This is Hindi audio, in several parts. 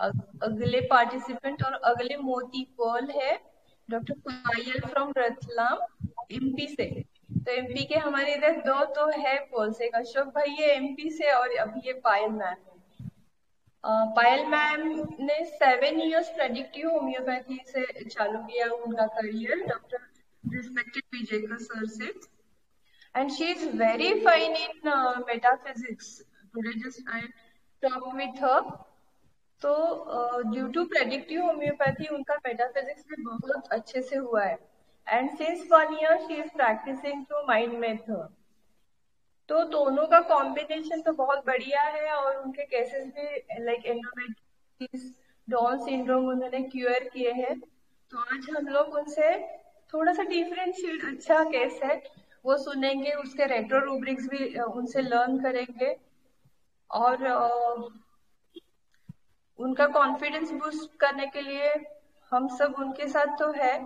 अगले पार्टिसिपेंट और अगले मोती पर्ल है doctor Payal from Ratlam, MP से। तो एमपी के हमारे इधर दो तो है पर्ल्स, एक अशोक भाई है एमपी से और अभी ये पायल मैम है। पायल मैम ने 7 इयर्स प्रेडिक्टिव होम्योपैथी से चालू किया उनका career doctor respected Vijaykar sir से, and she is very fine in metaphysics. Today just I talked with her. तो ड्यू टू प्रेडिक्टिव होम्योपैथी उनका मेटाफिजिक्स भी बहुत अच्छे से हुआ है, and since 1 year she is practising through mind method. तो दोनों का कॉम्बिनेशन तो बहुत बढ़िया है, और उनके केसेस भी लाइक एंडोमेट्रियोसिस, डाउन सिंड्रोम उन्होंने क्यूर किए हैं। तो आज हम लोग उनसे थोड़ा सा डिफरेंशिएट अच्छा केस है वो सुनेंगे, उसके रेट्रो रूब्रिक्स भी उनसे लर्न करेंगे, और उनका कॉन्फिडेंस बूस्ट करने के लिए हम सब उनके साथ तो है।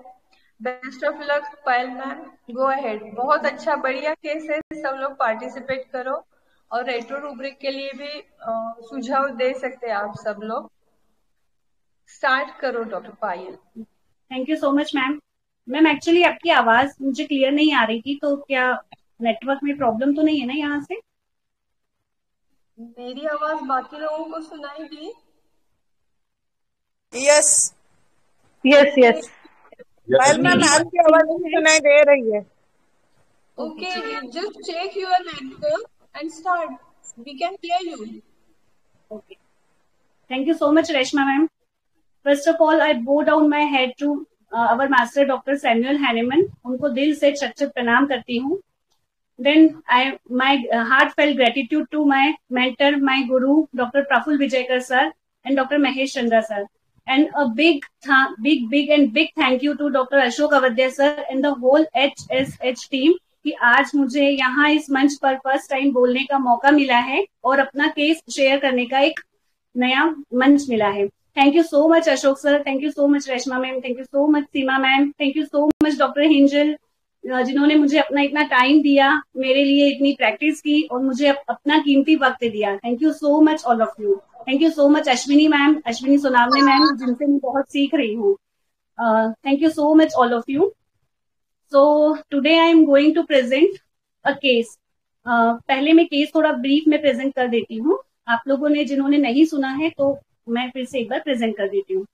Best of luck Payal ma'am, go ahead. बहुत अच्छा बढ़िया केस है, सब लोग पार्टिसिपेट करो, और रेट्रो रूब्रिक के लिए भी सुझाव दे सकते हैं आप सब लोग। स्टार्ट करो doctor Payal. Thank you so much ma'am. Ma'am actually आपकी आवाज मुझे क्लियर नहीं आ रही थी, तो क्या नेटवर्क में प्रॉब्लम तो नहीं है ना यहाँ से? मेरी आवाज बाकी लोगों को सुनाई दी? यस यस यस पायल मैम आपकी आवाज सुनाई दे रही है। Okay, just check your network and start. We can hear you. Okay. Thank you so much, Reshma ma'am. First of all, I bow down my head to our master Dr. Samuel Hahnemann. उनको दिल से चट प्रणाम करती हूँ। Then my heartfelt gratitude to my mentor, my guru, Dr. Praful Vijayakar sir and Dr. Mahesh Chandra sir. And a big thank you to Dr. Ashok Avadhya sir and the whole HSH team कि आज मुझे यहाँ इस मंच पर फर्स्ट टाइम बोलने का मौका मिला है और अपना केस शेयर करने का एक नया मंच मिला है। Thank you so much Ashok sir, thank you so much Reshma ma'am, thank you so much Seema ma'am, thank you so much doctor Hinjal, जिन्होंने मुझे अपना इतना टाइम दिया, मेरे लिए इतनी प्रैक्टिस की और मुझे अपना कीमती वक्त दिया। Thank you so much all of you. Thank you so much Ashwini ma'am, Ashwini Sonawane ma'am, जिनसे मैं बहुत सीख रही हूँ। Thank you so much all of you. So today I am going to present a case. पहले मैं केस थोड़ा ब्रीफ में प्रेजेंट कर देती हूँ। आप लोगों ने जिन्होंने नहीं सुना है तो मैं फिर से एक बार प्रेजेंट कर देती हूँ।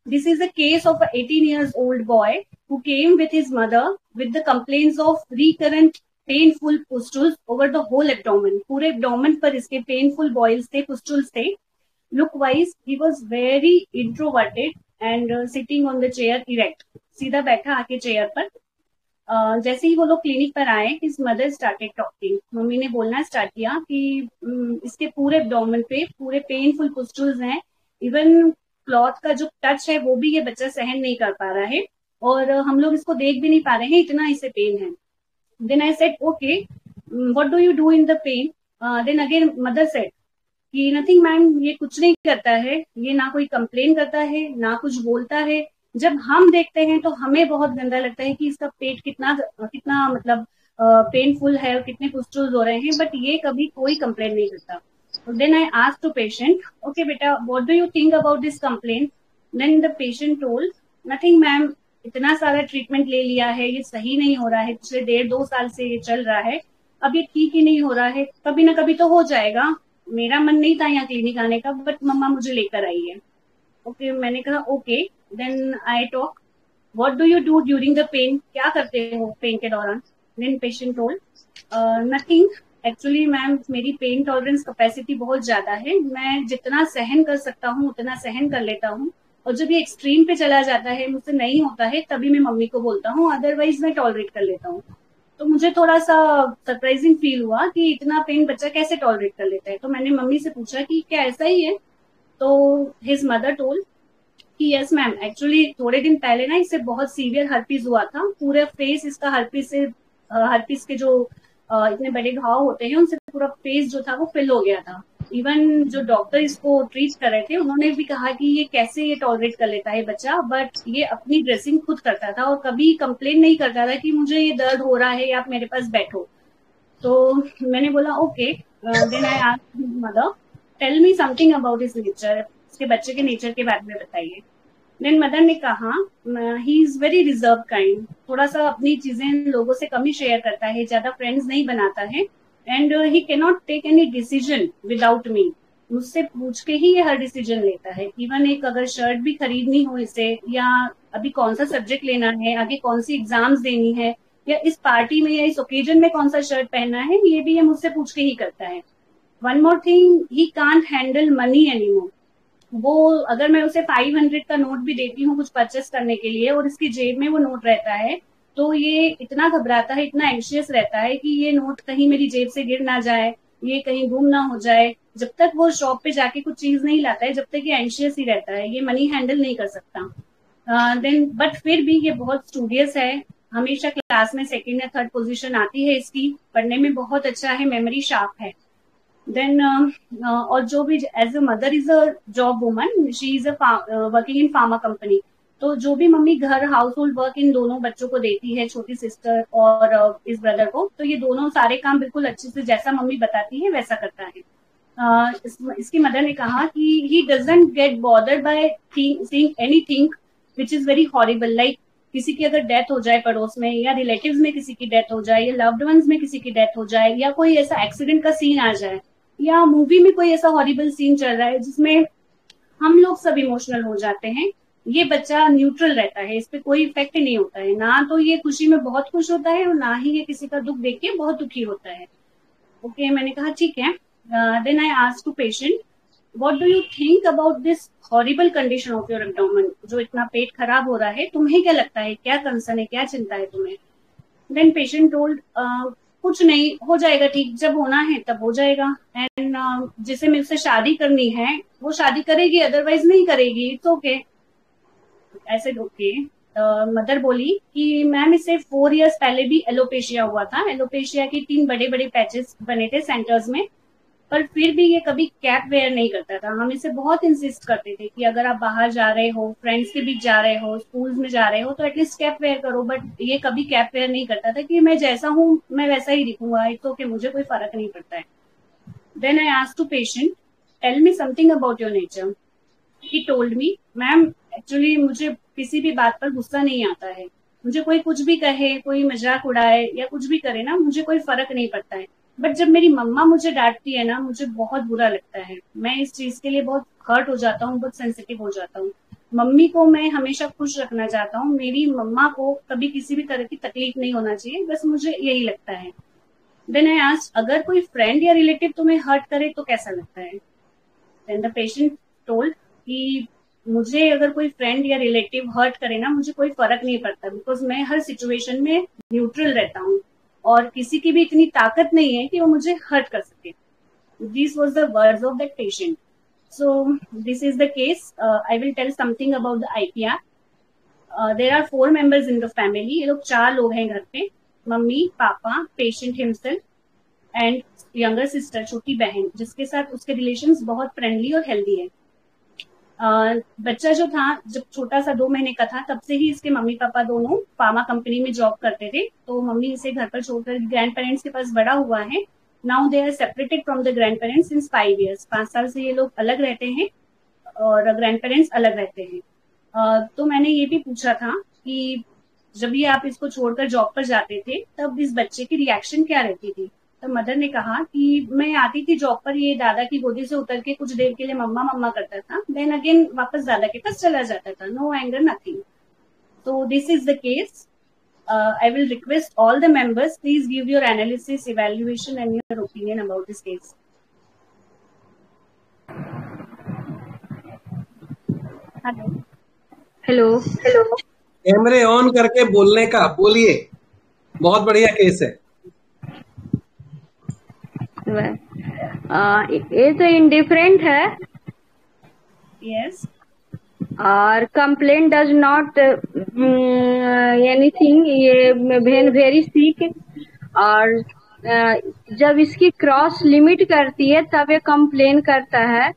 This is a case of an 18 years old boy who came with his mother with the complaints of recurrent painful pustules over the whole abdomen. पूरे abdomen पर इसके painful boils थे, pustules थे। Look wise, he was very introverted and sitting on the chair erect. सीधा बैठा आके चेयर पर। जैसे ही वो लोग क्लिनिक पर आए, his mother started talking. Mummy ने बोलना स्टार्ट किया कि इसके पूरे एब्डोमेन पे पूरे पेनफुल पुस्टुल्स हैं, इवन क्लॉथ का जो टच है वो भी ये बच्चा सहन नहीं कर पा रहा है, और हम लोग इसको देख भी नहीं पा रहे हैं, इतना इसे पेन है। Then I said okay what do you do in the pain? Then again mother said कि नथिंग मैम, ये कुछ नहीं करता है, ये ना कोई कंप्लेन करता है ना कुछ बोलता है। जब हम देखते हैं तो हमें बहुत गंदा लगता है कि इसका पेट कितना कितना मतलब पेनफुल है और कितने पुस्टुल्स हो रहे हैं, बट ये कभी कोई कंप्लेन नहीं करता। Then I asked to patient, okay बेटा what do you think about this complain? Then the patient told nothing ma'am, इतना सारा ट्रीटमेंट ले लिया है, ये सही नहीं हो रहा है, पिछले 1.5-2 साल से ये चल रहा है, अब ये ठीक ही नहीं हो रहा है, कभी ना कभी तो हो जाएगा। मेरा मन नहीं था यहाँ क्लिनिक आने का, बट मम्मा मुझे लेकर आई है। ओके, मैंने कहा okay. Then I talk what do you do during the pain? क्या करते हो पेन के दौरान? Then patient told nothing, actually ma'am मेरी पेन टॉलरेंस कैपेसिटी बहुत ज्यादा है, मैं जितना सहन कर सकता हूँ उतना सहन कर लेता हूँ, और जब ये एक्सट्रीम पे चला जाता है, मुझसे नहीं होता है, तभी मैं मम्मी को बोलता हूँ, अदरवाइज मैं टॉलरेट कर लेता हूँ। तो मुझे थोड़ा सा सरप्राइजिंग फील हुआ कि इतना पेन बच्चा कैसे टॉलरेट कर लेता है। तो मैंने मम्मी से पूछा कि क्या ऐसा ही है? तो हिज मदर टोल्ड कि यस मैम, एक्चुअली थोड़े दिन पहले ना इसे बहुत सीवियर हर्पीज हुआ था, पूरे फेस इसका हर्पीज के जो इतने बड़े घाव होते हैं उनसे पूरा फेस जो था वो फिल हो गया था। इवन जो डॉक्टर इसको ट्रीट कर रहे थे उन्होंने भी कहा कि ये कैसे ये टॉलरेट कर लेता है बच्चा, बट ये अपनी ड्रेसिंग खुद करता था और कभी कंप्लेन नहीं करता था कि मुझे ये दर्द हो रहा है, आप मेरे पास बैठो। तो मैंने बोला okay. Then I asked his mother tell me something about his nature, उसके बच्चे के नेचर के बारे में बताइए। देन मदर ने कहा ही इज वेरी रिजर्व काइंड, थोड़ा सा अपनी चीजें लोगों से कम ही शेयर करता है, ज्यादा फ्रेंड्स नहीं बनाता है, and he can not take any decision without me, मुझसे पूछ के ही ये हर डिसीजन लेता है। इवन एक अगर शर्ट भी खरीदनी हो इसे, या अभी कौन सा सब्जेक्ट लेना है, आगे कौन सी एग्जाम्स देनी है, या इस पार्टी में या इस ओकेजन में कौन सा शर्ट पहनना है, ये भी ये मुझसे पूछ के ही करता है। One more thing, he can't handle money anymore. वो अगर मैं उसे 500 का नोट भी देती हूँ कुछ परचेस करने के लिए और इसकी जेब में वो नोट रहता है, तो ये इतना घबराता है, इतना एंशियस रहता है कि ये नोट कहीं मेरी जेब से गिर ना जाए, ये कहीं गुम ना हो जाए। जब तक वो शॉप पे जाके कुछ चीज नहीं लाता है, जब तक ये एंशियस ही रहता है, ये मनी हैंडल नहीं कर सकता। देन बट फिर भी ये बहुत स्टूडियस है, हमेशा क्लास में सेकेंड या थर्ड पोजीशन आती है इसकी, पढ़ने में बहुत अच्छा है, मेमोरी शार्प है। देन और जो भी as a mother is a job woman, she is working in pharma company, तो जो भी मम्मी घर हाउस होल्ड वर्क इन दोनों बच्चों को देती है, छोटी सिस्टर और इस ब्रदर को, तो ये दोनों सारे काम बिल्कुल अच्छे से जैसा मम्मी बताती है वैसा करता है। इसकी मदर ने कहा कि he doesn't get bothered by seeing anything which is very horrible, like किसी की अगर डेथ हो जाए पड़ोस में, या रिलेटिव्स में किसी की डेथ हो जाए, या लव्ड वंस में किसी की डेथ हो जाए, या कोई ऐसा एक्सीडेंट का सीन आ जाए, या मूवी में कोई ऐसा हॉरिबल सीन चल रहा है जिसमें हम लोग सब इमोशनल हो जाते हैं, ये बच्चा न्यूट्रल रहता है, इस पे कोई इफेक्ट नहीं होता है। ना तो ये खुशी में बहुत खुश होता है और ना ही ये किसी का दुख देख के बहुत दुखी होता है। ओके, मैंने कहा ठीक है। Then I asked to patient, what do you think about this horrible condition of your abdomen, जो इतना पेट खराब हो रहा है, तुम्हें क्या लगता है, क्या कंसर्न है, क्या चिंता है तुम्हें? देन पेशेंट टोल्ड, कुछ नहीं, हो जाएगा ठीक, जब होना है तब हो जाएगा, एंड जिसे मुझसे शादी करनी है वो शादी करेगी, अदरवाइज नहीं करेगी, इट्स ओके। ऐसे ओके। मदर बोली कि मैम इसे 4 इयर्स पहले भी एलोपेशिया हुआ था, एलोपेशिया की 3 बड़े बड़े पैचेस बने थे सेंटर्स में, पर फिर भी ये कभी कैप वेयर नहीं करता था। हम इसे बहुत इंसिस्ट करते थे कि अगर आप बाहर जा रहे हो, फ्रेंड्स के बीच जा रहे हो, स्कूल्स में जा रहे हो, तो एटलीस्ट कैप वेयर करो, बट ये कभी कैप वेयर नहीं करता था कि मैं जैसा हूँ मैं वैसा ही दिखूंगा, तो कि मुझे कोई फर्क नहीं पड़ता है। Then I asked to patient, tell me something about your nature. He told me, ma'am actually मुझे किसी भी बात पर गुस्सा नहीं आता है, मुझे कोई कुछ भी कहे, कोई मजाक उड़ाए या कुछ भी करे ना, मुझे कोई फर्क नहीं पड़ता है, बट जब मेरी मम्मा मुझे डांटती है ना, मुझे बहुत बुरा लगता है, मैं इस चीज के लिए बहुत हर्ट हो जाता हूँ, बहुत सेंसिटिव हो जाता हूँ। मम्मी को मैं हमेशा खुश रखना चाहता हूँ, मेरी मम्मा को कभी किसी भी तरह की तकलीफ नहीं होना चाहिए, बस मुझे यही लगता है। देन आई आस्क्ड, अगर कोई फ्रेंड या रिलेटिव तुम्हें हर्ट करे तो कैसा लगता है? देन द पेशेंट टोल्ड कि मुझे अगर कोई फ्रेंड या रिलेटिव हर्ट करे ना, मुझे कोई फर्क नहीं पड़ता, बिकॉज मैं हर सिचुएशन में न्यूट्रल रहता हूँ और किसी की भी इतनी ताकत नहीं है कि वो मुझे हर्ट कर सके। This was the words of that patient. So this is the case. I will tell something about the IPR। There are 4 members in the family, ये लोग 4 लोग हैं घर पे, मम्मी, पापा, patient himself and younger sister, छोटी बहन, जिसके साथ उसके रिलेशंस बहुत फ्रेंडली और हेल्दी है। बच्चा जो था, जब छोटा सा 2 महीने का था, तब से ही इसके मम्मी पापा दोनों फार्मा कंपनी में जॉब करते थे, तो मम्मी इसे घर पर छोड़कर ग्रैंड पेरेंट्स के पास बड़ा हुआ है। Now they are separated from the grandparents since 5 years, 5 साल से ये लोग अलग रहते हैं और ग्रैंड पेरेंट्स अलग रहते हैं। तो मैंने ये भी पूछा था कि जब ये आप इसको छोड़कर जॉब पर जाते थे, तब इस बच्चे की रिएक्शन क्या रहती थी? तो मदर ने कहा कि मैं आती थी जॉब पर, ये दादा की गोदी से उतर के कुछ देर के लिए मम्मा मम्मा करता था, देन अगेन वापस दादा के पास चला जाता था, नो एंगर नथिंग। तो this is the case. I will request all the members, please give your analysis, evaluation and your opinion about this case. Hello hello, कैमरे ऑन करके बोलने का, बोलिए। बहुत बढ़िया केस है। ये तो इंडिफरेंट है। Yes. और कंप्लेन डज नॉट एनीथिंग, ये वेरी सीक। और जब इसकी क्रॉस लिमिट करती है तब ये कंप्लेन करता है।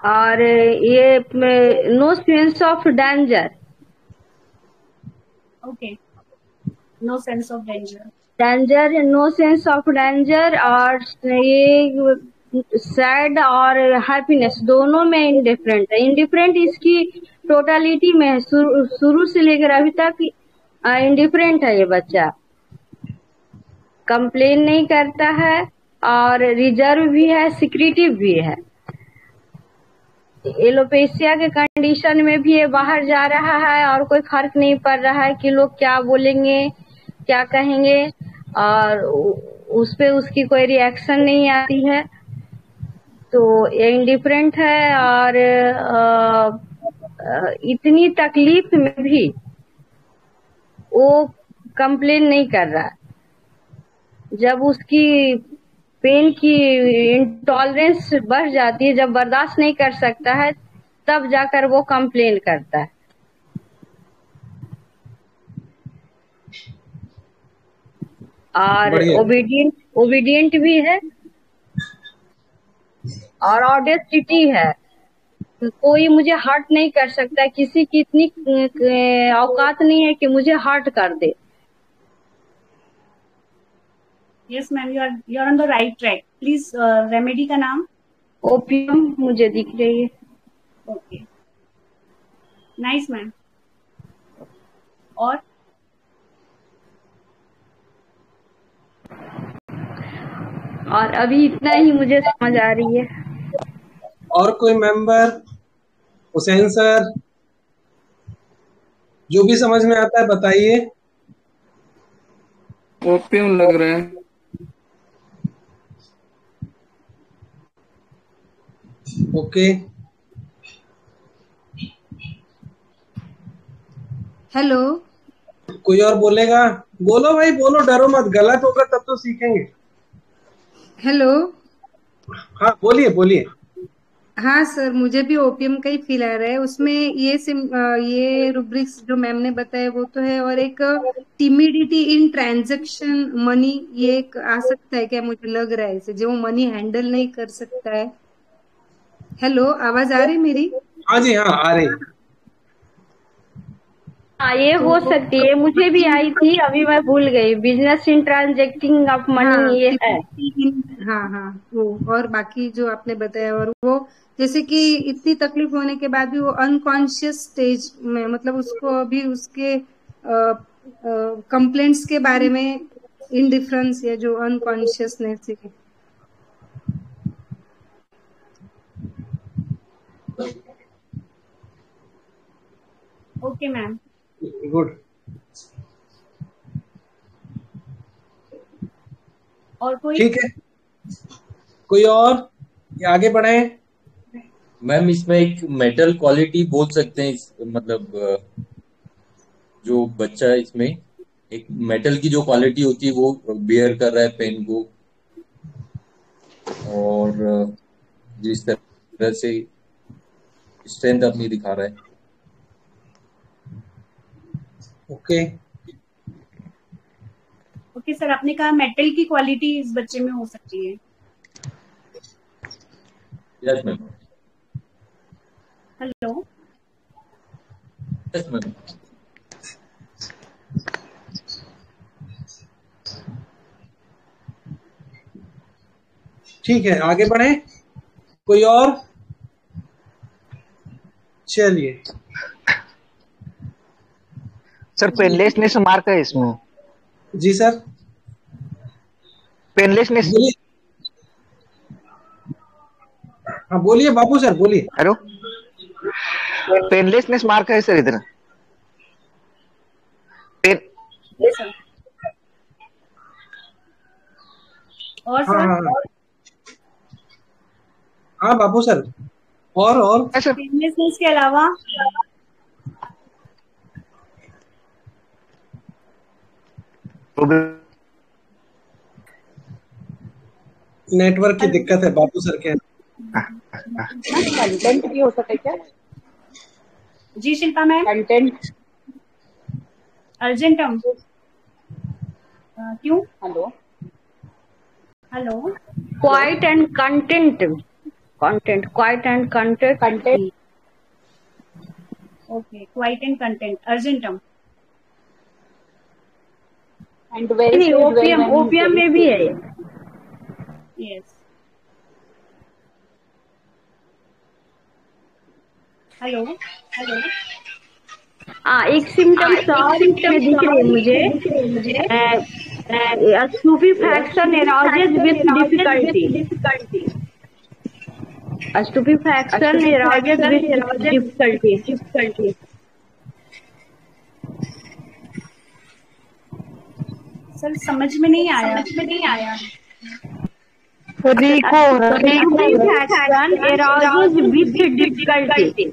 और ये no sense of danger. Okay. No sense of danger. Danger, no sense of danger. और ये सैड और हैप्पीनेस दोनों में इंडिफरेंट है। इंडिफरेंट इसकी टोटलिटी में है, शुरू से लेकर अभी तक इंडिफरेंट है ये बच्चा। कंप्लेन नहीं करता है और रिजर्व भी है, सिक्रेटिव भी है। एलोपेशिया के कंडीशन में भी ये बाहर जा रहा है और कोई फर्क नहीं पड़ रहा है कि लोग क्या बोलेंगे क्या कहेंगे, और उस पे उसकी कोई रिएक्शन नहीं आती है। तो ये इंडिफरेंट है और इतनी तकलीफ में भी वो कंप्लेन नहीं कर रहा है। जब उसकी पेन की इंटॉलरेंस बढ़ जाती है, जब बर्दाश्त नहीं कर सकता है, तब जाकर वो कंप्लेन करता है। और ओबीडियंट भी है और ऑडेसिटी है। कोई मुझे हर्ट नहीं कर सकता, किसी की इतनी औकात नहीं है कि मुझे हर्ट कर दे। Yes ma'am, you are on the right track. Please remedy का नाम। ओपियम मुझे दिख रही है। Okay, nice ma'am. और अभी इतना ही मुझे समझ आ रही है। और कोई मेंबर? हुसैन सर, जो भी समझ में आता है बताइए। ओपियम लग रहा है। ओके, हेलो, कोई और बोलेगा? बोलो भाई बोलो, डरो मत, गलत होगा तब तो सीखेंगे। हेलो। हाँ बोलिए बोलिए। हाँ सर, मुझे भी ओपीएम का ही फील आ रहा है। उसमें ये रुब्रिक्स जो मैम ने बताया वो तो है, और एक टिमिडिटी इन ट्रांजैक्शन मनी, ये एक आ सकता है क्या? मुझे लग रहा है इसे, जो मनी हैंडल नहीं कर सकता है। हेलो, आवाज आ रही मेरी? हाँ जी हाँ आ रही। हाँ ये हो सकती है, मुझे भी आई थी, अभी मैं भूल गई। Business in transacting of money ये है। हाँ हाँ, वो और बाकी जो आपने बताया, और वो जैसे कि इतनी तकलीफ होने के बाद भी वो अनकॉन्शियस स्टेज में, मतलब उसको अभी उसके कंप्लेंट्स के बारे में इनडिफरेंस या जो अनकॉन्शियसनेस है। Okay ma'am, good. और कोई? ठीक है, कोई और या आगे बढ़े? मैम इसमें एक मेटल क्वालिटी बोल सकते हैं, मतलब जो बच्चा इसमें एक मेटल की जो क्वालिटी होती है वो बियर कर रहा है पेन को, और जिस तरह से स्ट्रेंथ अपनी दिखा रहा है। ओके ओके सर, आपने कहा मेटल की क्वालिटी इस बच्चे में हो सकती है। Yes ma'am. Hello. Yes ma'am. ठीक है, आगे बढ़े। कोई और? चलिए सर, पेनलेसनेस मार्क है इसमें। जी सर, पेनलेसनेस। बोलिए। हाँ बोलिए बाबू सर, बोलिए। हेलो, पेनलेसनेस मार्क है सर इधर। पेन। और हाँ सर? हाँ हाँ बाबू सर, और पेनलेसनेस के अलावा? नेटवर्क की दिक्कत है बाबू सर के। कंटेंट भी हो सकता है क्या? जी शिल्पा मैम। कंटेंट अर्जेंटम क्यों? Hello hello. Quiet and content, quiet and content. Okay, quiet and content argentum. And very opium में भी है। यस। हेलो। एक सिम्टम्स और इसमें दिख रहे हैं मुझे, stupefaction arouses with difficulty, stupefaction arouses with difficulty. Sir समझ में नहीं आया। Stupefaction arouses with difficulty.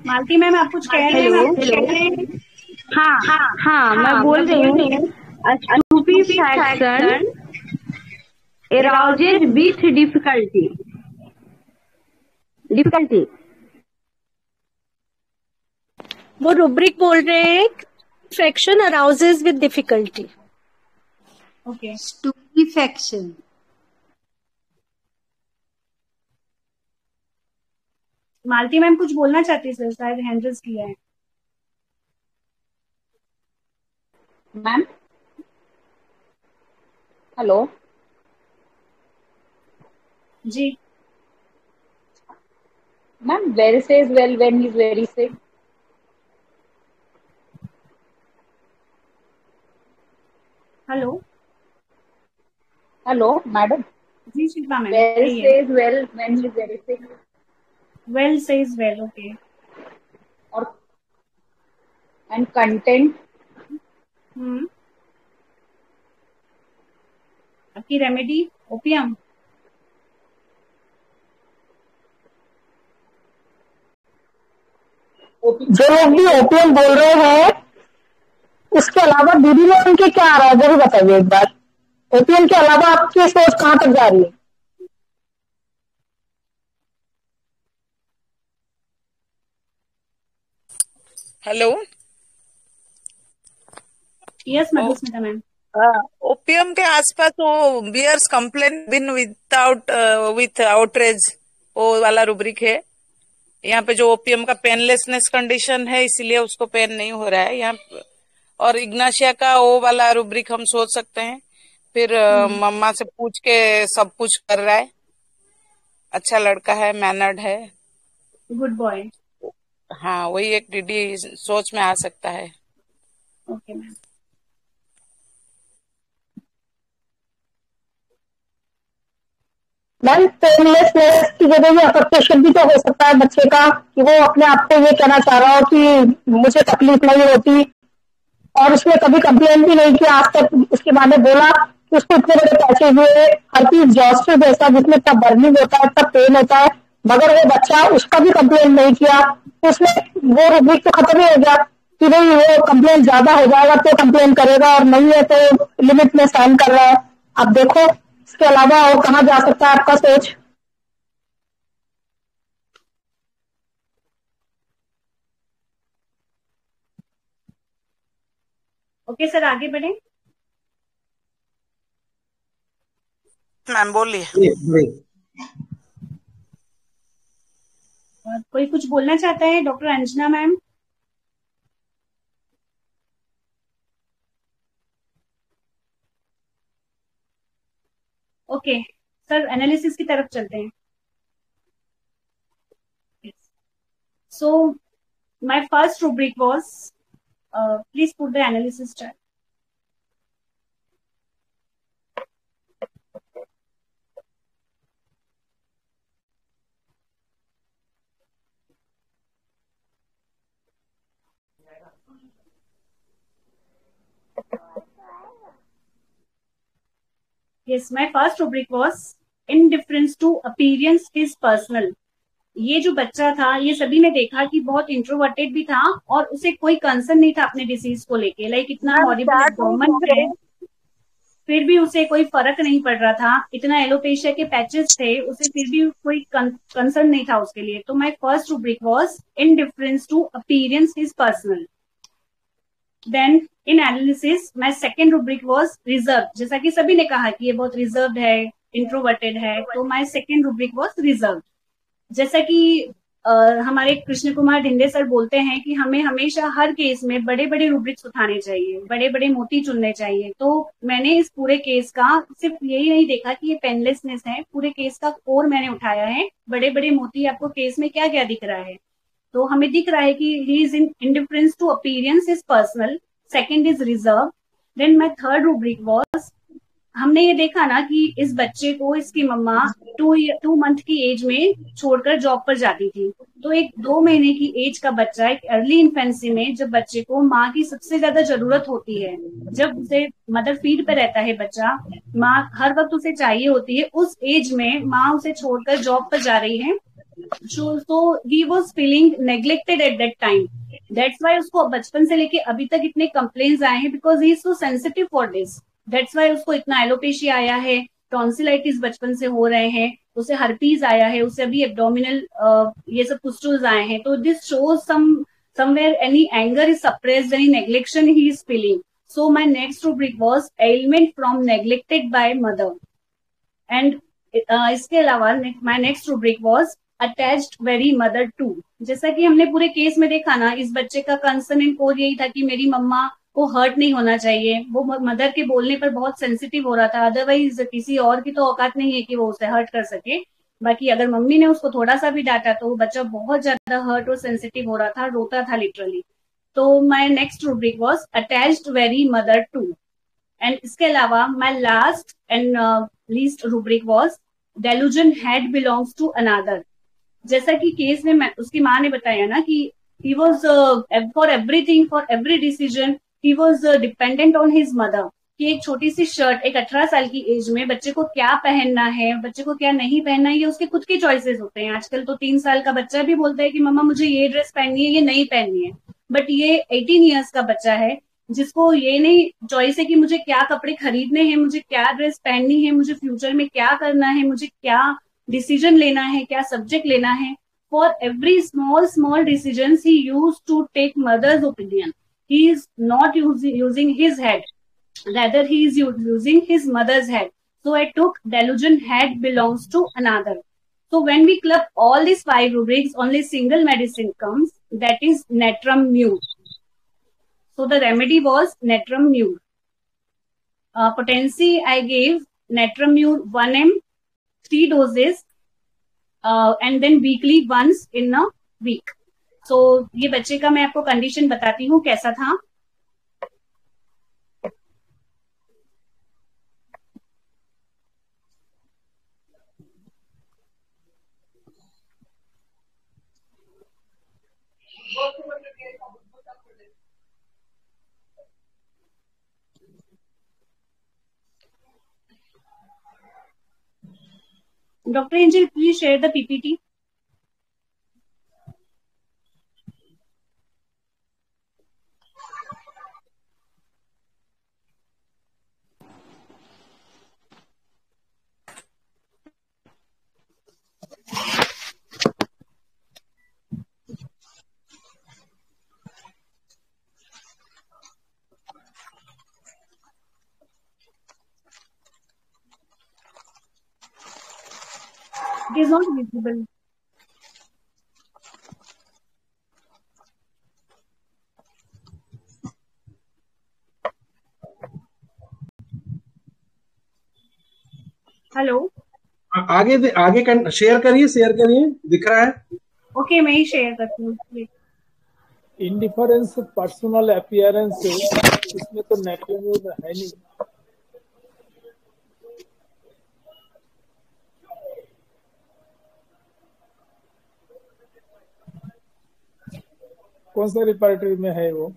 Malti ma'am आप कुछ कह रहे हैं? हाँ, मैं बोल रही हूँ स्टूपिफैक्शन एराउजेज विथ डिफिकल्टी। वो रुब्रिक बोल रहे हैं, fraction arouses with difficulty. Okay. Stupefaction. Malti ma'am कुछ बोलना चाहती है सर, शायद हैंड रेज किया है। मैम हेलो जी। Ma'am, well says well when he is very sick. Hello madam. जी Shilpa ma'am well says well when he is very sick. Well says well, okay. और एंड कंटेंट। आपकी रेमेडी ओपियम। जो लोग भी ओपियम बोल रहे हैं, उसके अलावा दीदी में उनके क्या आ रहा है वो भी बताइए एक बार। ओपियम के अलावा आपकी सोच कहाँ तक जा रही है? Hello. Yes Madhusmita ma'am. Opium के आसपास वो bears complain been without with outrage, वो वाला रुब्रिक है। यहाँ पे जो ओपियम का पेनलेसनेस कंडीशन है, इसीलिए उसको पेन नहीं हो रहा है यहाँ। और इग्नाशिया का वो वाला रुब्रिक हम सोच सकते हैं। फिर मम्मा से पूछ के सब कुछ कर रहा है, अच्छा लड़का है, मैनर्ड है, गुड बॉय। हाँ, वही एक डीडी सोच में आ सकता है। Okay ma'am. मैम, पेनलेसनेस की वजह से अफेक्टेशन भी तो हो सकता है बच्चे का, कि वो अपने आप को ये कहना चाह रहा हो कि मुझे तकलीफ नहीं होती, और उसने कभी कंप्लेन भी नहीं किया आज तक। उसके बाद में बोला कि उसको इतने बड़े पैसे हुए, हर चीज एग्जॉस्टिव जैसा, जिसमें इतना बर्निंग होता है, इतना पेन होता है, मगर वो बच्चा उसका भी कंप्लेन नहीं किया, तो उसमें वो रुब्रिक तो खत्म ही हो गया कि नहीं, वो कंप्लेन ज्यादा हो जाएगा तो कंप्लेन करेगा, और नहीं है तो लिमिट में साइन कर रहा है। आप देखो इसके अलावा और कहाँ जा सकता है आपका सोच? ओके सर, आगे बढ़े। मैम बोलिए। कोई कुछ बोलना चाहता है? Doctor Anjana ma'am. Okay sir, analysis की तरफ चलते हैं। So my first rubric was please put the analysis chart. Yes, my first rubric was indifference to appearance is personal. ये जो बच्चा था, ये सभी ने देखा कि बहुत इंट्रोवर्टेड भी था और उसे कोई कंसर्न नहीं था अपने डिसीज को लेके। लाइक इतना हॉरिबल एनवायरनमेंट है, फिर भी उसे कोई फर्क नहीं पड़ रहा था। इतना एलोपेशिया के पैचेस थे, उसे फिर भी कोई कंसर्न नहीं था उसके लिए। तो my first rubric was indifference to appearance is personal. Then in analysis my second rubric was reserve. जैसा कि सभी ने कहा कि ये बहुत रिजर्व्ड है, इंट्रोवर्टेड है, तो my second rubric was reserve. जैसा कि हमारे कृष्ण कुमार ढिंडे सर बोलते हैं कि हमें हमेशा हर केस में बड़े बड़े रूब्रिक्स उठाने चाहिए, बड़े बड़े मोती चुनने चाहिए। तो मैंने इस पूरे केस का सिर्फ यही नहीं देखा कि ये पेनलेसनेस है, पूरे केस का कोर मैंने उठाया है। बड़े बड़े मोती आपको केस में क्या क्या दिख रहा है? तो हमें दिख रहा है कि he is in indifference to appearance is personal, second is reserve, then my third rubric was, हमने ये देखा ना कि इस बच्चे को इसकी मम्मा 2 मंथ की एज में छोड़कर जॉब पर जाती थी। तो एक 2 महीने की एज का बच्चा एक अर्ली इन्फेंसी में, जब बच्चे को माँ की सबसे ज्यादा जरूरत होती है, जब उसे मदर फीड पे रहता है बच्चा, माँ हर वक्त उसे चाहिए होती है, उस एज में माँ उसे छोड़कर जॉब पर जा रही है। so he was feeling neglected at that time. That's why उसको बचपन से लेके अभी तक इतने कंप्लेन्स आए हैं, because he is so sensitive for this. That's why उसको इतना एलोपेशिया आया है, टॉन्सिलाइटिस बचपन से हो रहे हैं, उसे हर्पीज आया है, उसे अभी एब्डोमिनल ये सब पुस्टुल्स आए हैं। तो this shows somewhere any anger is suppressed, any neglection he is feeling. So my next rubric was ailment from neglected by mother. And इसके अलावा my next rubric was attached very mother to. जैसा कि हमने पूरे केस में देखा ना, इस बच्चे का कंसर्न इन कोर यही था कि मेरी मम्मा को हर्ट नहीं होना चाहिए। वो मदर के बोलने पर बहुत सेंसिटिव हो रहा था, अदरवाइज किसी और की तो औकात नहीं है कि वो उसे हर्ट कर सके। बाकी अगर मम्मी ने उसको थोड़ा सा भी डांटा तो वो बच्चा बहुत ज्यादा हर्ट और सेंसिटिव हो रहा था, रोता था लिटरली। तो my next rubric was attached very mother to. And इसके अलावा my last and least rubric was delusion had belongs to another. जैसा कि केस में उसकी माँ ने बताया ना कि he was for everything, for every decision he was dependent on his mother. कि एक छोटी सी शर्ट एक 18 साल की एज में बच्चे को क्या पहनना है, बच्चे को क्या नहीं पहनना है, ये उसके खुद के चॉइसेस होते हैं। आजकल तो 3 साल का बच्चा भी बोलता है कि मम्मा मुझे ये ड्रेस पहननी है, ये नहीं पहननी है। बट ये 18 ईयर्स का बच्चा है जिसको ये नहीं चॉइस है कि मुझे क्या कपड़े खरीदने हैं, मुझे क्या ड्रेस पहननी है, मुझे फ्यूचर में क्या करना है, मुझे क्या डिसीजन लेना है, क्या सब्जेक्ट लेना है। For every small decision he use to take mother's opinion. He is not using his head, rather he is using his mother's head. So I took delusion head belongs to another. So when we club all these 5 rubrics, only single medicine comes, that is natrum mure. So the remedy was natrum mure. Potency I gave natrum mure 1 ml, 3 doses, and then weekly once in a week. So ये बच्चे का मैं आपको कंडीशन बताती हूँ कैसा था। Dr. Angel, please share the PPT. It is not visible. Hello, आगे शेयर करिए, दिख रहा है? ओके, मैं ही शेयर करती हूँ। इंडिफरेंस पर्सनल अपीयरेंस, इसमें तो नेटवर्क है नहीं। कौन सा रिपर्टरी में है वो?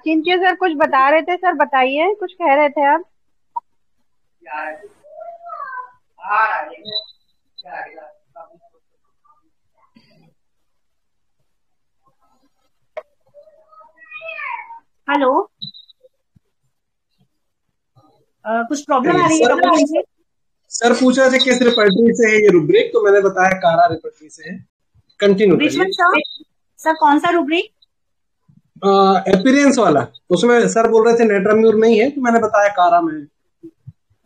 चिंतिया सर कुछ बता रहे थे, सर बताइए, कुछ कह रहे थे आप। हेलो, कुछ प्रॉब्लम आ रही है? सर पूछ रहे थे किस रिपर्टरी से है ये रूब्रिक, तो मैंने बताया कारा रिपर्टरी से है। कंटिन्यू करिए। सर कौन सा रूब्रिक? अपीयरेंस वाला, उसमें सर बोल रहे थे नेट्राम्यूर नहीं है, तो मैंने बताया कारा में है।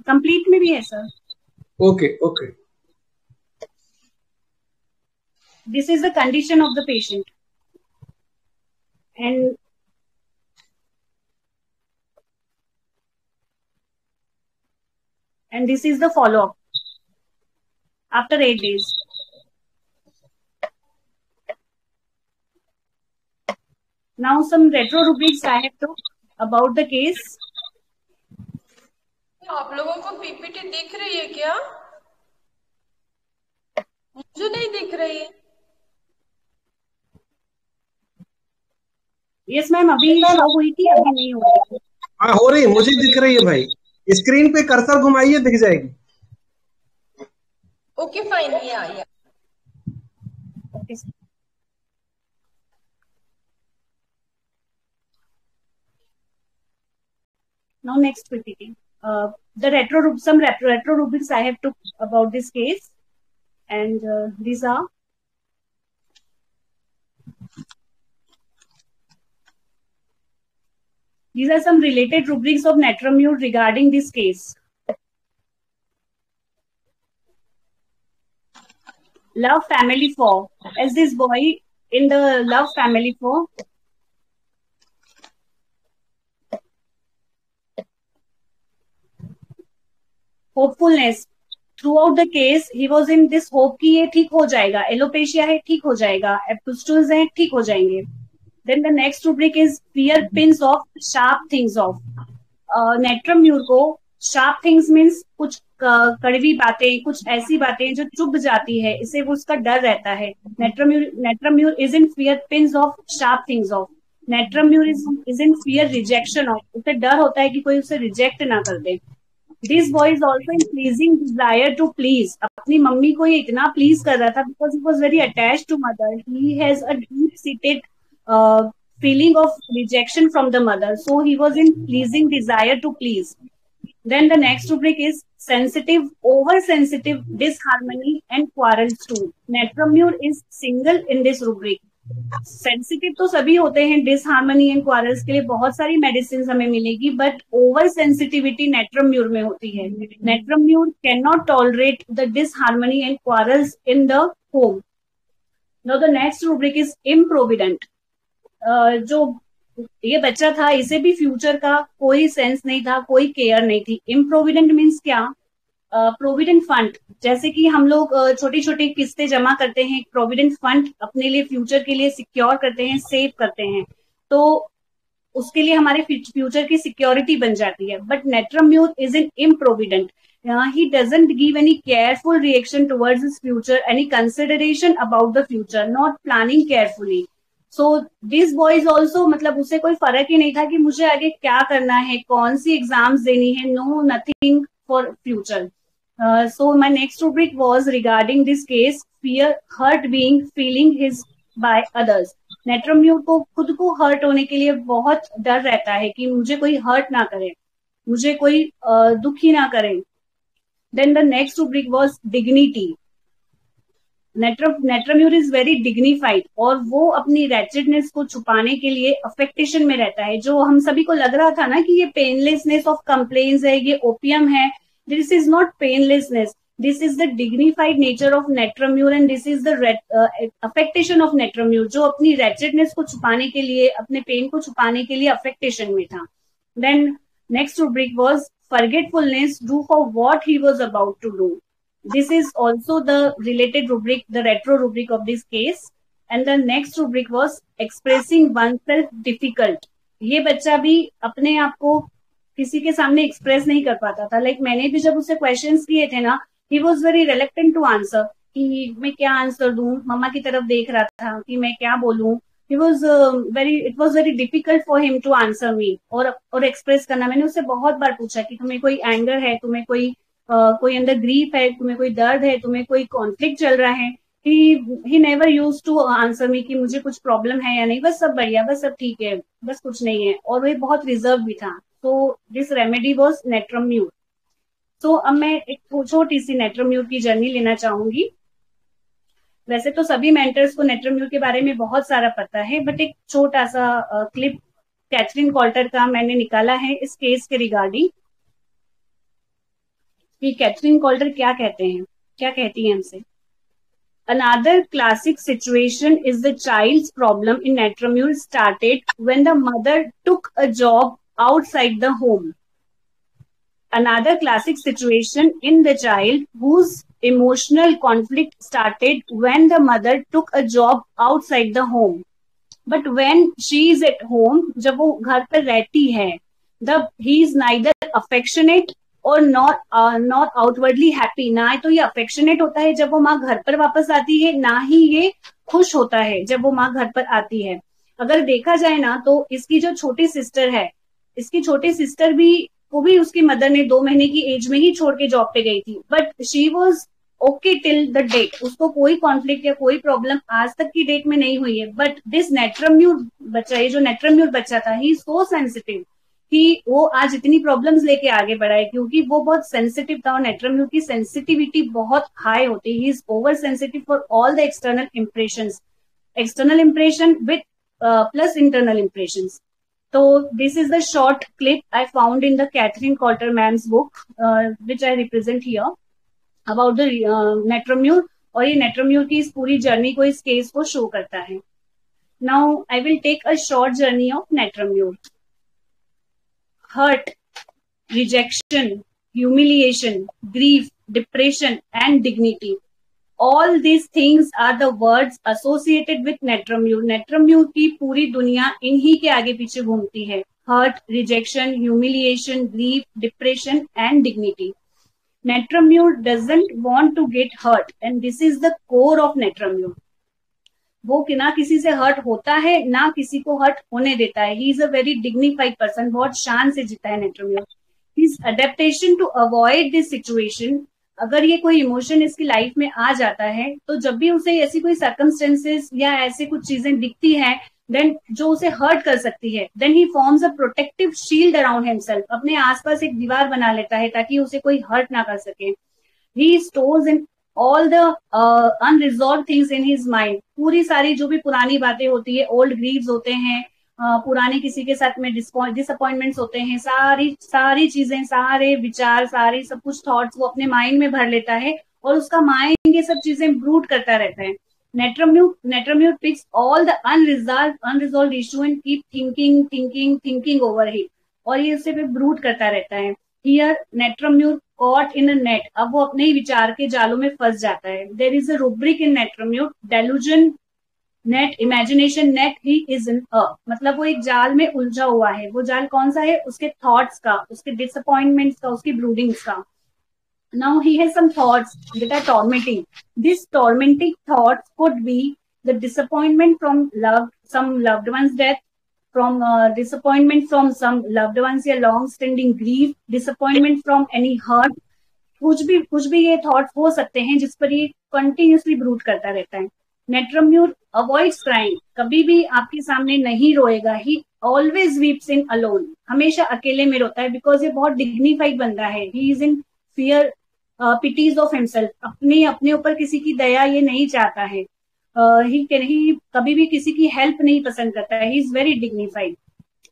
कंप्लीट में भी है sir. Okay okay. This is the condition of the patient, and this is the follow-up after 8 days. Now some retro rubrics I have to about the case. आप लोगों को पीपीटी दिख रही है क्या? मुझे नहीं दिख रही है। यस मैम, अभी शो हुई थी, अभी नहीं हो रही। हाँ हो रही, मुझे दिख रही है भाई। स्क्रीन पे कर्सर घुमाइए, दिख जाएगी। ओके फाइन, ये आया। Now next PPT. Some retro rubrics I have took about this case, and these are some related rubrics of Netramure regarding this case. Love family 4. As this boy in the love family 4, hopefulness throughout the case, he was in this hope कि ये ठीक हो जाएगा, एलोपेशिया है ठीक हो जाएगा, एपुस्टुल्स है ठीक हो जाएंगे. Then the next rubric is fear pins of sharp things of. नेट्राम्यूर को sharp things means कुछ कड़वी बातें, कुछ ऐसी बातें जो चुभ जाती है, इसे वो उसका डर रहता है. नेट्राम्यूर is in fear pins of sharp things of. नेट्राम्यूर is in fear rejection of. उसे डर होता है कि कोई उसे रिजेक्ट ना कर दे. This boy is also in pleasing desire to please. अपनी मम्मी को ये इतना प्लीज कर रहा था because he was very attached to mother. He has a deep-seated feeling of rejection from the mother. So he was in pleasing desire to please. Then the next rubric is sensitive, oversensitive, disharmony and quarrels too. Netramure is single in this rubric. Sensitive तो सभी होते हैं डिसहार्मनी एंड क्वारल्स के लिए बहुत सारी मेडिसिन हमें मिलेगी, बट ओवर सेंसिटिविटी नेट्राम्यूर में होती है. Natrum mur can not tolerate the disharmony and quarrels in the home. Now the next rubric is improvident. जो ये बच्चा था, इसे भी फ्यूचर का कोई सेंस नहीं था, कोई केयर नहीं थी. इम्प्रोविडेंट मीन्स क्या? प्रोविडेंट फंड, जैसे कि हम लोग छोटी छोटी किस्तें जमा करते हैं, प्रोविडेंट फंड अपने लिए फ्यूचर के लिए सिक्योर करते हैं, सेव करते हैं, तो उसके लिए हमारे फ्यूचर की सिक्योरिटी बन जाती है. But natrum mur is in improvident. He doesn't give any careful reaction towards his future, any consideration about the future, not planning carefully. So this boy is also, मतलब उसे कोई फर्क ही नहीं था कि मुझे आगे क्या करना है, कौन सी एग्जाम्स देनी है, no nothing for future. So my next rubric was regarding this case, fear, hurt being, feeling his by others. नेट्राम्यूर को खुद को हर्ट होने के लिए बहुत डर रहता है कि मुझे कोई हर्ट ना करे, मुझे कोई दुखी ना करे. Then the next rubric was dignity. Natrum mur is very dignified और वो अपनी रैचेडनेस को छुपाने के लिए अफेक्टेशन में रहता है. जो हम सभी को लग रहा था ना कि ये पेनलेसनेस ऑफ कंप्लेन्स है, ये ओपियम है, this is not painlessness, this is the dignified nature of netramure and this is the affectation of netramure, जो अपनी wretchedness को छुपाने के लिए, अपने पेन को छुपाने के लिए affectation में था. Then next rubric was forgetfulness, do for what he was about to do. This is also the related rubric, the retro rubric of this case. And the next rubric was expressing oneself difficult. ये बच्चा भी अपने आप को किसी के सामने एक्सप्रेस नहीं कर पाता था. लाइक मैंने भी जब उसे क्वेश्चंस किए थे ना, he was very reluctant to answer कि मैं क्या आंसर दूं, मम्मा की तरफ देख रहा था कि मैं क्या बोलूं. It was very difficult for him to answer me और एक्सप्रेस करना. मैंने उससे बहुत बार पूछा कि तुम्हें कोई एंगर है, तुम्हें कोई अंदर ग्रीफ है, तुम्हें कोई दर्द है, तुम्हें कोई कॉन्फ्लिक्ट चल रहा है. He never use to answer me कि मुझे कुछ प्रॉब्लम है या नहीं, बस सब बढ़िया, बस सब ठीक है, बस कुछ नहीं है. और वो बहुत रिजर्व भी था. So this remedy was netramure. सो अब मैं एक छोटी सी नेट्रोम्यूर की जर्नी लेना चाहूंगी। वैसे तो सभी मेंटर्स को नेट्रोम्यूर के बारे में बहुत सारा पता है, बट एक छोटा सा क्लिप कैथरीन कॉल्टर का मैंने निकाला है इस केस के रिगार्डिंग कि कैथरीन कॉल्टर क्या कहते हैं, क्या कहती है हमसे। Another classic situation is the child's problem in Netromure started when the mother took a job outside the home. Another classic situation in the child whose emotional conflict started when the mother took a job outside the home. But when she is at home, जब वो घर पर रहती है, he is neither affectionate और नॉट आउटवर्डली हैप्पी। ना तो ये अफेक्शनेट होता है जब वो माँ घर पर वापस आती है, ना ही ये खुश होता है जब वो माँ घर पर आती है। अगर देखा जाए ना तो इसकी जो छोटी सिस्टर है, इसकी छोटी सिस्टर भी वो भी उसकी मदर ने 2 महीने की एज में ही छोड़ के जॉब पे गई थी, but she was okay till the date. उसको कोई कॉन्फ्लिक्ट या कोई प्रॉब्लम आज तक की डेट में नहीं हुई है। बट दिस नेट्रोम्यूर बच्चा, ये जो नेट्रोम्यूर बच्चा था, ही इज सो सेंसिटिव कि वो आज इतनी प्रॉब्लम्स लेके आगे बढ़ा है क्योंकि वो बहुत सेंसिटिव था और नेट्रोम्यूर की सेंसिटिविटी बहुत हाई होती है। He is over sensitive for all the external impression with plus internal impressions. तो this is the short clip I found in the Catherine Coulter ma'am's book which I represent here about the natrum mur, और ये नेट्रोम्यूर की इस पूरी जर्नी को, इस केस को शो करता है। Now I will take a short journey of natrum mur. Hurt, rejection, humiliation, grief, depression, and dignity. All these things are the words associated with Netromure. Netromure की पूरी दुनिया इन्हीं के आगे पीछे घूमती है। Hurt, rejection, humiliation, grief, depression, and dignity. Netromure doesn't want to get hurt, and this is the core of Netromure. वो ना किसी से हर्ट होता है, ना किसी को हर्ट होने देता है। He is a very dignified person, बहुत शान से जीता है natrum mur. His adaptation to avoid this situation, अगर ये कोई इमोशन इसकी लाइफ में आ जाता है तो जब भी उसे ऐसी कोई सर्कमस्टेंसेस या ऐसी कुछ चीजें दिखती हैं देन जो उसे हर्ट कर सकती है, then he forms a protective shield around himself. अपने आसपास एक दीवार बना लेता है ताकि उसे कोई हर्ट ना कर सके। He stores in all the unresolved things in his mind. पूरी सारी जो भी पुरानी बातें होती है, ओल्ड ग्रीव्स होते हैं, पुराने किसी के साथ में डिसअपॉइंटमेंट्स होते हैं, सारी चीजें, सारे विचार, सारे सब कुछ थॉट्स वो अपने माइंड में भर लेता है और उसका माइंड ये सब चीजें ब्रूड करता रहता है। Netromure picks all the unresolved issue and keep thinking over it, और ये उसे पे ब्रूड करता रहता है। Here Netromure caught in a net, अब वो अपने ही विचार के जालों में फंस जाता है। There is a rubric in Netromure, delusion net, imagination net, he is in a, मतलब वो एक जाल में उलझा हुआ है। वो जाल कौन सा है? उसके थॉट्स का, उसके डिसअपॉइंटमेंट्स का, उसकी ब्रूडिंग्स का। Now he has some thoughts that are tormenting. These tormenting thoughts could be the disappointment from some loved one's death, from disappointment from some loved ones या long standing grief, disappointment from any hurt. कुछ भी ये थॉट्स हो सकते हैं जिस पर ये कंटिन्यूसली ब्रूड करता रहता है। नेट्रोम्यूर अवॉइड्स क्राइंग, कभी भी आपके सामने नहीं रोएगा। He always weeps in alone, हमेशा अकेले में रोता है, बिकॉज ये बहुत डिग्निफाइड बंदा है। He is in fear pities of himself, अपने ऊपर किसी की दया ये नहीं चाहता है। ही कभी भी किसी की हेल्प नहीं पसंद करता है। He is very dignified,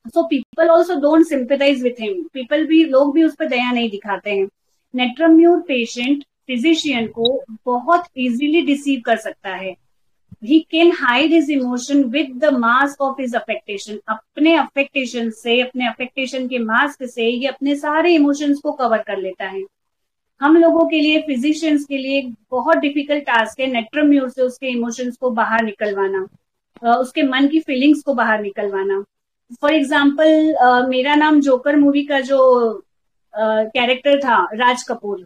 so people also don't sympathise with him, लोग भी उस पर दया नहीं दिखाते हैं। नेट्रोम्यूर पेशेंट फिजिशियन को बहुत इजीली डिसीव कर सकता है। He can hide his emotion with the mask of his affectation, अपने अफेक्टेशन से, अपने अफेक्टेशन के मास्क से ये अपने सारे इमोशंस को कवर कर लेता है। हम लोगों के लिए, फिजिशियंस के लिए बहुत डिफिकल्ट टास्क है नेट्रोम्यूर से उसके इमोशंस को बाहर निकलवाना, उसके मन की फीलिंग्स को बाहर निकलवाना। फॉर एग्जाम्पल मेरा नाम जोकर मूवी का जो कैरेक्टर था राज कपूर,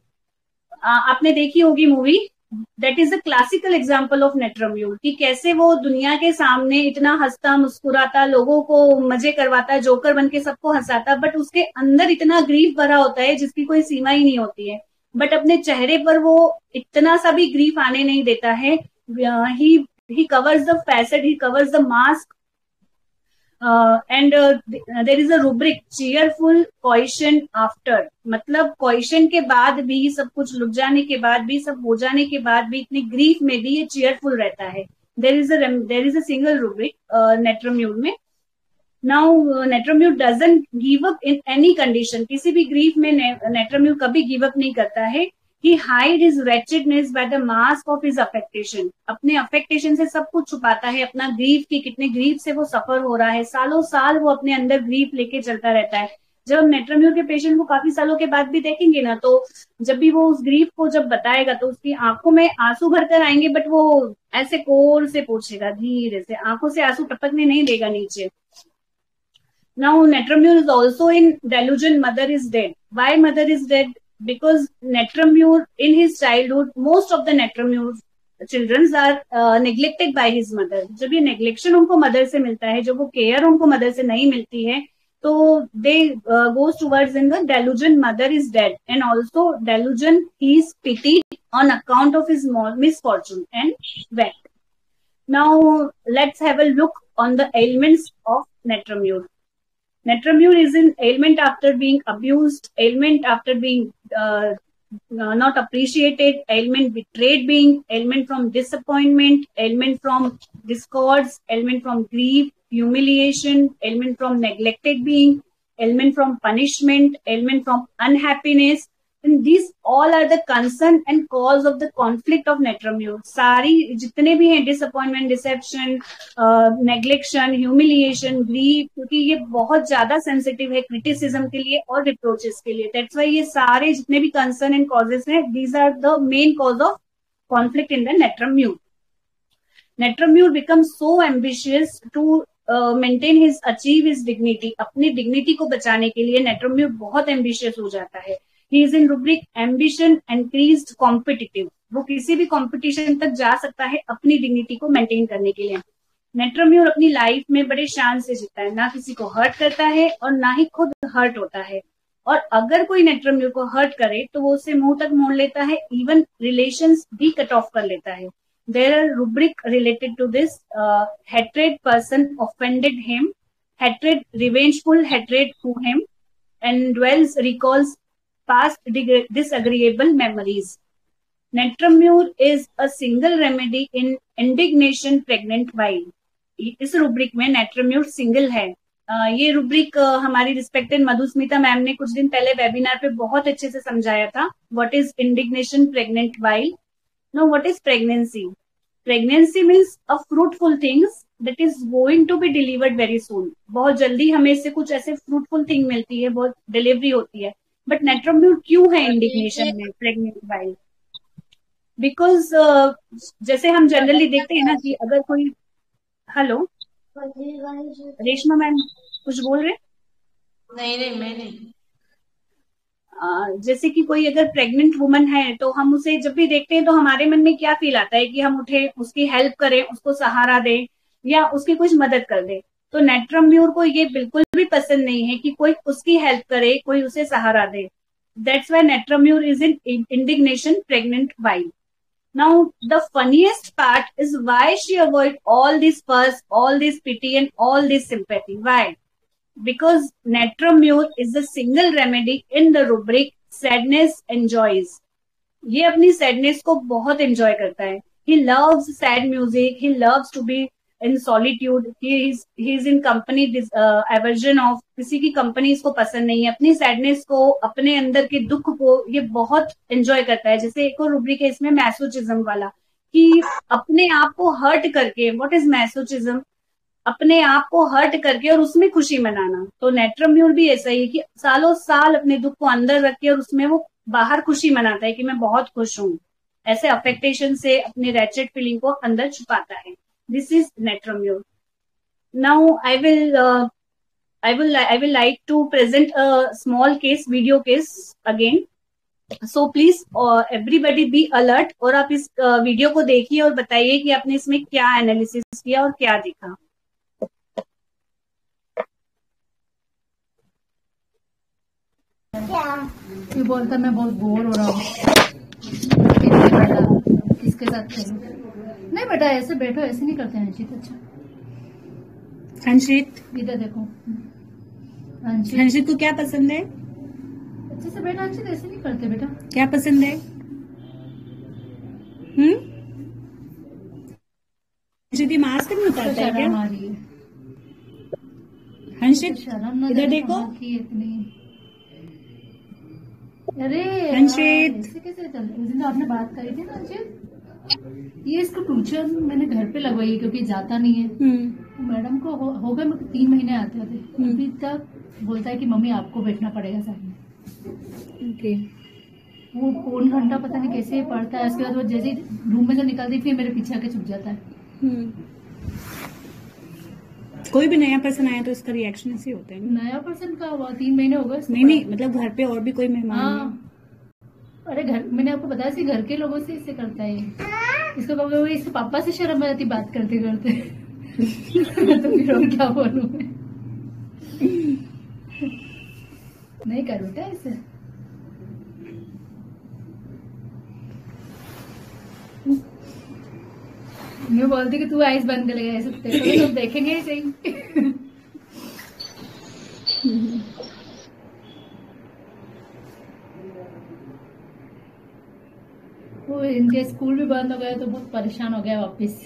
आपने देखी होगी movie. That is a classical example of नेट्रोम्यूर कि कैसे वो दुनिया के सामने इतना हंसता मुस्कुराता, लोगों को मजे करवाता, जोकर बन के सबको हंसाता, बट उसके अंदर इतना ग्रीफ भरा होता है जिसकी कोई सीमा ही नहीं होती है। बट अपने चेहरे पर वो इतना सा भी ग्रीफ आने नहीं देता है। ही covers the facet, he covers the mask and there is a rubric cheerful question after, मतलब क्वेश्चन के बाद भी, सब कुछ लुक जाने के बाद भी, सब हो जाने के बाद भी, इतनी ग्रीफ में भी ये चीयरफुल रहता है. There is a single rubric natrum mur में. Now natrum mur doesn't give up in any condition, किसी भी ग्रीफ में नेट्रोम्यूर कभी गिव अप नहीं करता है. He hide his wretchedness by the mask of his affectation. अपने अफेक्टेशन से सब कुछ छुपाता है, अपना ग्रीफ की, कितने ग्रीफ से वो सफर हो रहा है, सालों साल वो अपने अंदर ग्रीफ लेके चलता रहता है. जब हम नेट्रोम्यूर के पेशेंट को काफी सालों के बाद भी देखेंगे ना, तो जब भी वो उस ग्रीफ को जब बताएगा तो उसकी आंखों में आंसू भरकर आएंगे, बट वो ऐसे कोर से पूछेगा, धीरे से, आंखों से आंसू टपकने नहीं देगा नीचे. Now Netromure is also in delusion mother is dead. Why mother is dead? Because Netromure in his childhood, most of the Netromure children are neglected by his mother. जब ये neglection उनको mother से मिलता है, जब वो care उनको mother से नहीं मिलती है, तो they goes towards in the delusion mother is dead, and also delusion he is pitied on account of his misfortune and wealth. Now let's have a look on the ailments of Netromure. Netromure is an ailment after being abused, ailment after being not appreciated, ailment betrayed being, ailment from disappointment, ailment from discords, ailment from grief, humiliation, ailment from neglected being, ailment from punishment, ailment from unhappiness. And these all are the concern and cause of the conflict of Netromure. सारी जितने भी हैं, disappointment, deception, neglection, humiliation, grief, क्योंकि ये बहुत ज्यादा sensitive है criticism के लिए और reproaches के लिए. That's why ये सारे जितने भी concern and causes हैं, these are the main cause of conflict in the Netromure. Netromure becomes so ambitious to maintain his, achieve his dignity. अपनी dignity को बचाने के लिए Netromure बहुत ambitious हो जाता है. He is in rubric ambition increased competitive. वो किसी भी कंपटीशन तक जा सकता है अपनी डिग्निटी को मेंटेन करने के लिए. नेट्रोम्यूर अपनी लाइफ में बड़े शान से जीता है, ना किसी को हर्ट करता है और ना ही खुद हर्ट होता है. और अगर कोई नेट्रोम्यूर को हर्ट करे तो वो उसे मुंह तक मोड़ लेता है, इवन रिलेशंस भी कट ऑफ कर लेता है. There are rubric related to this. Hatred person offended him, hatred revengeful hatred to him, and dwells recalls past disagreeable memories. Netromure is a single remedy in indignation pregnant while. इस रूब्रिक में नेट्रोम्यूर सिंगल है. ये रूब्रिक हमारी रिस्पेक्टेड मधुस्मिता मैम ने कुछ दिन पहले वेबिनार पे बहुत अच्छे से समझाया था. What is indignation pregnant while? No, what is pregnancy? Pregnancy means a fruitful things that is going to be delivered very soon. बहुत जल्दी हमें इससे कुछ ऐसे फ्रूटफुल थिंग मिलती है, बहुत डिलीवरी होती है. बट नेट्रोम्यूर क्यों है इंडिग्नेशन में प्रेग्नेंट वाइल? बिकॉज जैसे हम जनरली देखते हैं ना कि अगर कोई, हेलो रेशमा मैम कुछ बोल रहे? नहीं मैं नहीं. जैसे कि कोई अगर प्रेग्नेंट वुमन है तो हम उसे जब भी देखते हैं तो हमारे मन में क्या फील आता है कि हम उठे, उसकी हेल्प करें, उसको सहारा दें या उसकी कुछ मदद कर दे. तो नेट्रोम्यूर को ये बिल्कुल भी पसंद नहीं है कि कोई उसकी हेल्प करे, कोई उसे सहारा दे. That's why natrum mur is in indignation pregnant while. Now the funniest part is why she avoid all this fuss, all this pity and all this sympathy. Why? Because natrum mur is the single remedy in the rubric sadness enjoys. ये अपनी सैडनेस को बहुत एंजॉय करता है. He loves sad music, he loves to be in solitude, he is in company aversion of, किसी की कंपनी इसको पसंद नहीं है. अपनी सैडनेस को, अपने अंदर के दुख को ये बहुत एंजॉय करता है. जैसे एक और रूब्रिक है इसमें मैसोचिज्म वाला, कि अपने आप को हर्ट करके. What is masochism? अपने आप को हर्ट करके और उसमें खुशी मनाना. तो नेट्रोम्यूर भी ऐसा ही है कि सालों साल अपने दुख को अंदर रख के और उसमें वो बाहर खुशी मनाता है कि मैं बहुत खुश हूं. ऐसे अफेक्टेशन से अपने रैचेड फीलिंग को अंदर छुपाता है. This is Netromure. Now I will like to present a small case, video case again. So please everybody be alert और आप इस वीडियो को देखिए और बताइए कि आपने इसमें क्या एनालिसिस किया और क्या देखा. ये बोलता मैं बहुत बोर हो रहा हूँ, किसके साथ खेलूं? नहीं बेटा ऐसे बैठो, ऐसे नहीं करते हैं. जीत अच्छा हंसित, इधर देखो। हंसित को क्या पसंद है? अच्छे से बैठा, अच्छे ऐसे नहीं करते बेटा। क्या पसंद है? हंसित मास्क नहीं उतारता है क्या? हंसित इधर देखो। अरे हंसित, ऐसे कैसे चल रहा है? उस दिन तो आपने बात करी थी ना हंसित, ये इसको ट्यूशन मैंने घर पे लगवाई है क्योंकि जाता नहीं है। मैडम को हो गए 3 महीने आते थे, अभी तक बोलता है कि मम्मी आपको बैठना पड़ेगा साथ में। ओके। वो पौन घंटा पता नहीं कैसे पढ़ता है, उसके बाद वो जैसे रूम में से निकलती फिर मेरे पीछे आके छुप जाता है। कोई भी नया पर्सन आया तो इसका रिएक्शन ऐसे होता है। नया पर्सन का हुआ 3 महीने हो गए। नहीं मतलब घर पे और भी कोई मेहमान है। अरे घर, मैंने आपको बताया सी घर के लोगों से इससे करता है। इसको कभी इसके पापा से शर्म आ जाती बात करते करते। तो फिर और क्या बोलूं मैं। नहीं कर बेटा इससे। मैं बोलती कि तू आइस बंद कर लेगा, ऐसे तो देखेंगे ही सही। वो इनके स्कूल भी बंद हो गए तो बहुत परेशान हो गया वापस।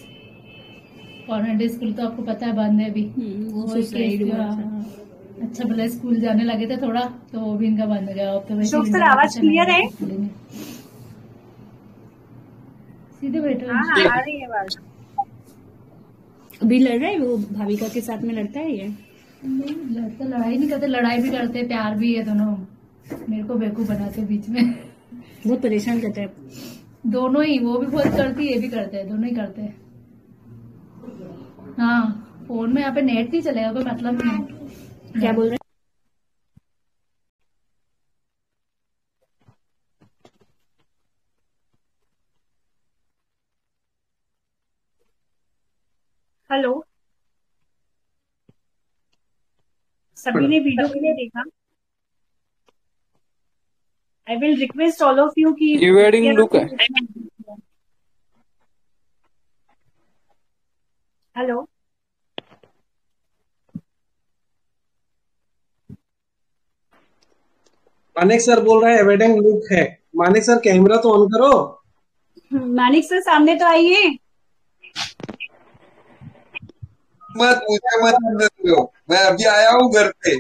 कॉन्वेंट स्कूल तो आपको पता है बंद है अभी। अच्छा भले स्कूल जाने लगे थे थोड़ा, तो वो भी इनका बंद हो गया। अब तो वैसे सर आवाज क्लियर है? सीधे बैठो। आ रही है आवाज। अभी लड़ रहा है वो भाविका के साथ में, लड़ता है ये? नहीं लड़ता, लड़ाई नहीं करते, लड़ाई भी करते, प्यार भी है दोनों। मेरे को बेवकूफ बनाते बीच में। बहुत परेशान करता है दोनों ही, वो भी बहुत करती है, ये भी करते हैं, दोनों ही करते हैं। हाँ फोन में यहाँ पे नेट नहीं चलेगा, कोई मतलब नहीं। क्या बोल रहे हैं? हेलो, सभी ने वीडियो के लिए देखा? I will request all of you की इवेडिंग लुक है। हेलो, मानिक सर बोल रहे हैं वेडिंग लुक है। मानिक सर कैमरा तो ऑन करो। मानिक सर सामने तो आइए। मत मुझे मत अंदर लो, मैं अभी आया हूँ घर पे।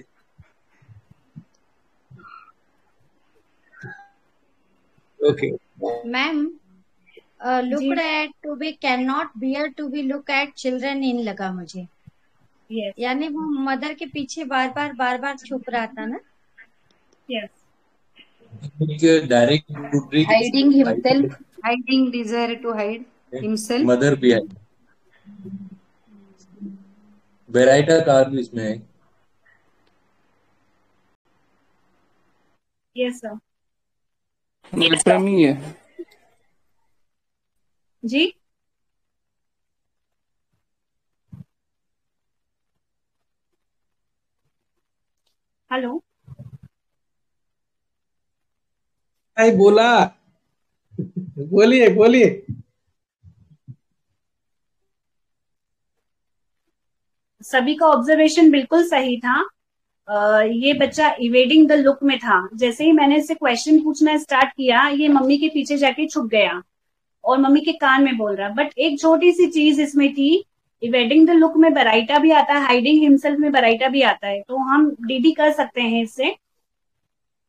Okay ma'am, looked at to be cannot bear to be look at children in लगा मुझे। yes. यानी वो मदर के पीछे बार बार छुप रहा था ना। yes. Direct rubric hiding himself, hiding desire to hide himself, mother भी है। वेराइटा कार भी इसमें है। Yes sir. प्रेमी है जी। हेलो, भाई बोला। बोलिए बोलिए। सभी का ऑब्जर्वेशन बिल्कुल सही था। ये बच्चा इवेडिंग द लुक में था। जैसे ही मैंने इससे क्वेश्चन पूछना स्टार्ट किया, ये मम्मी के पीछे जाके छुप गया और मम्मी के कान में बोल रहा। बट एक छोटी सी चीज इसमें थी, इवेडिंग द लुक में बराइटा भी आता है, हाइडिंग हिमसेल्फ में बराइटा भी आता है, तो हम डीडी कर सकते हैं इससे।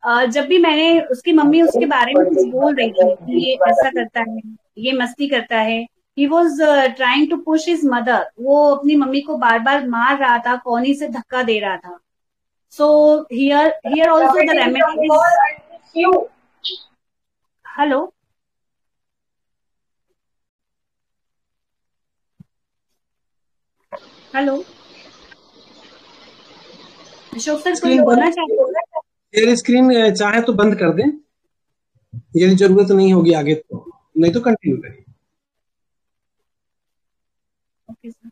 जब भी मैंने, उसकी मम्मी उसके बारे में कुछ बोल रही थी कि ये ऐसा करता है, ये मस्ती करता है, he was trying to push his mother. वो अपनी मम्मी को बार बार मार रहा था, कोहनी से धक्का दे रहा था। So here also the remedy is. Hello, hello Ashok sir, कोई बोलना चाहिए? शेयर स्क्रीन चाहे तो बंद कर दें, यदि जरूरत नहीं होगी आगे तो, नहीं तो कंटिन्यू करिए। Okay, sir.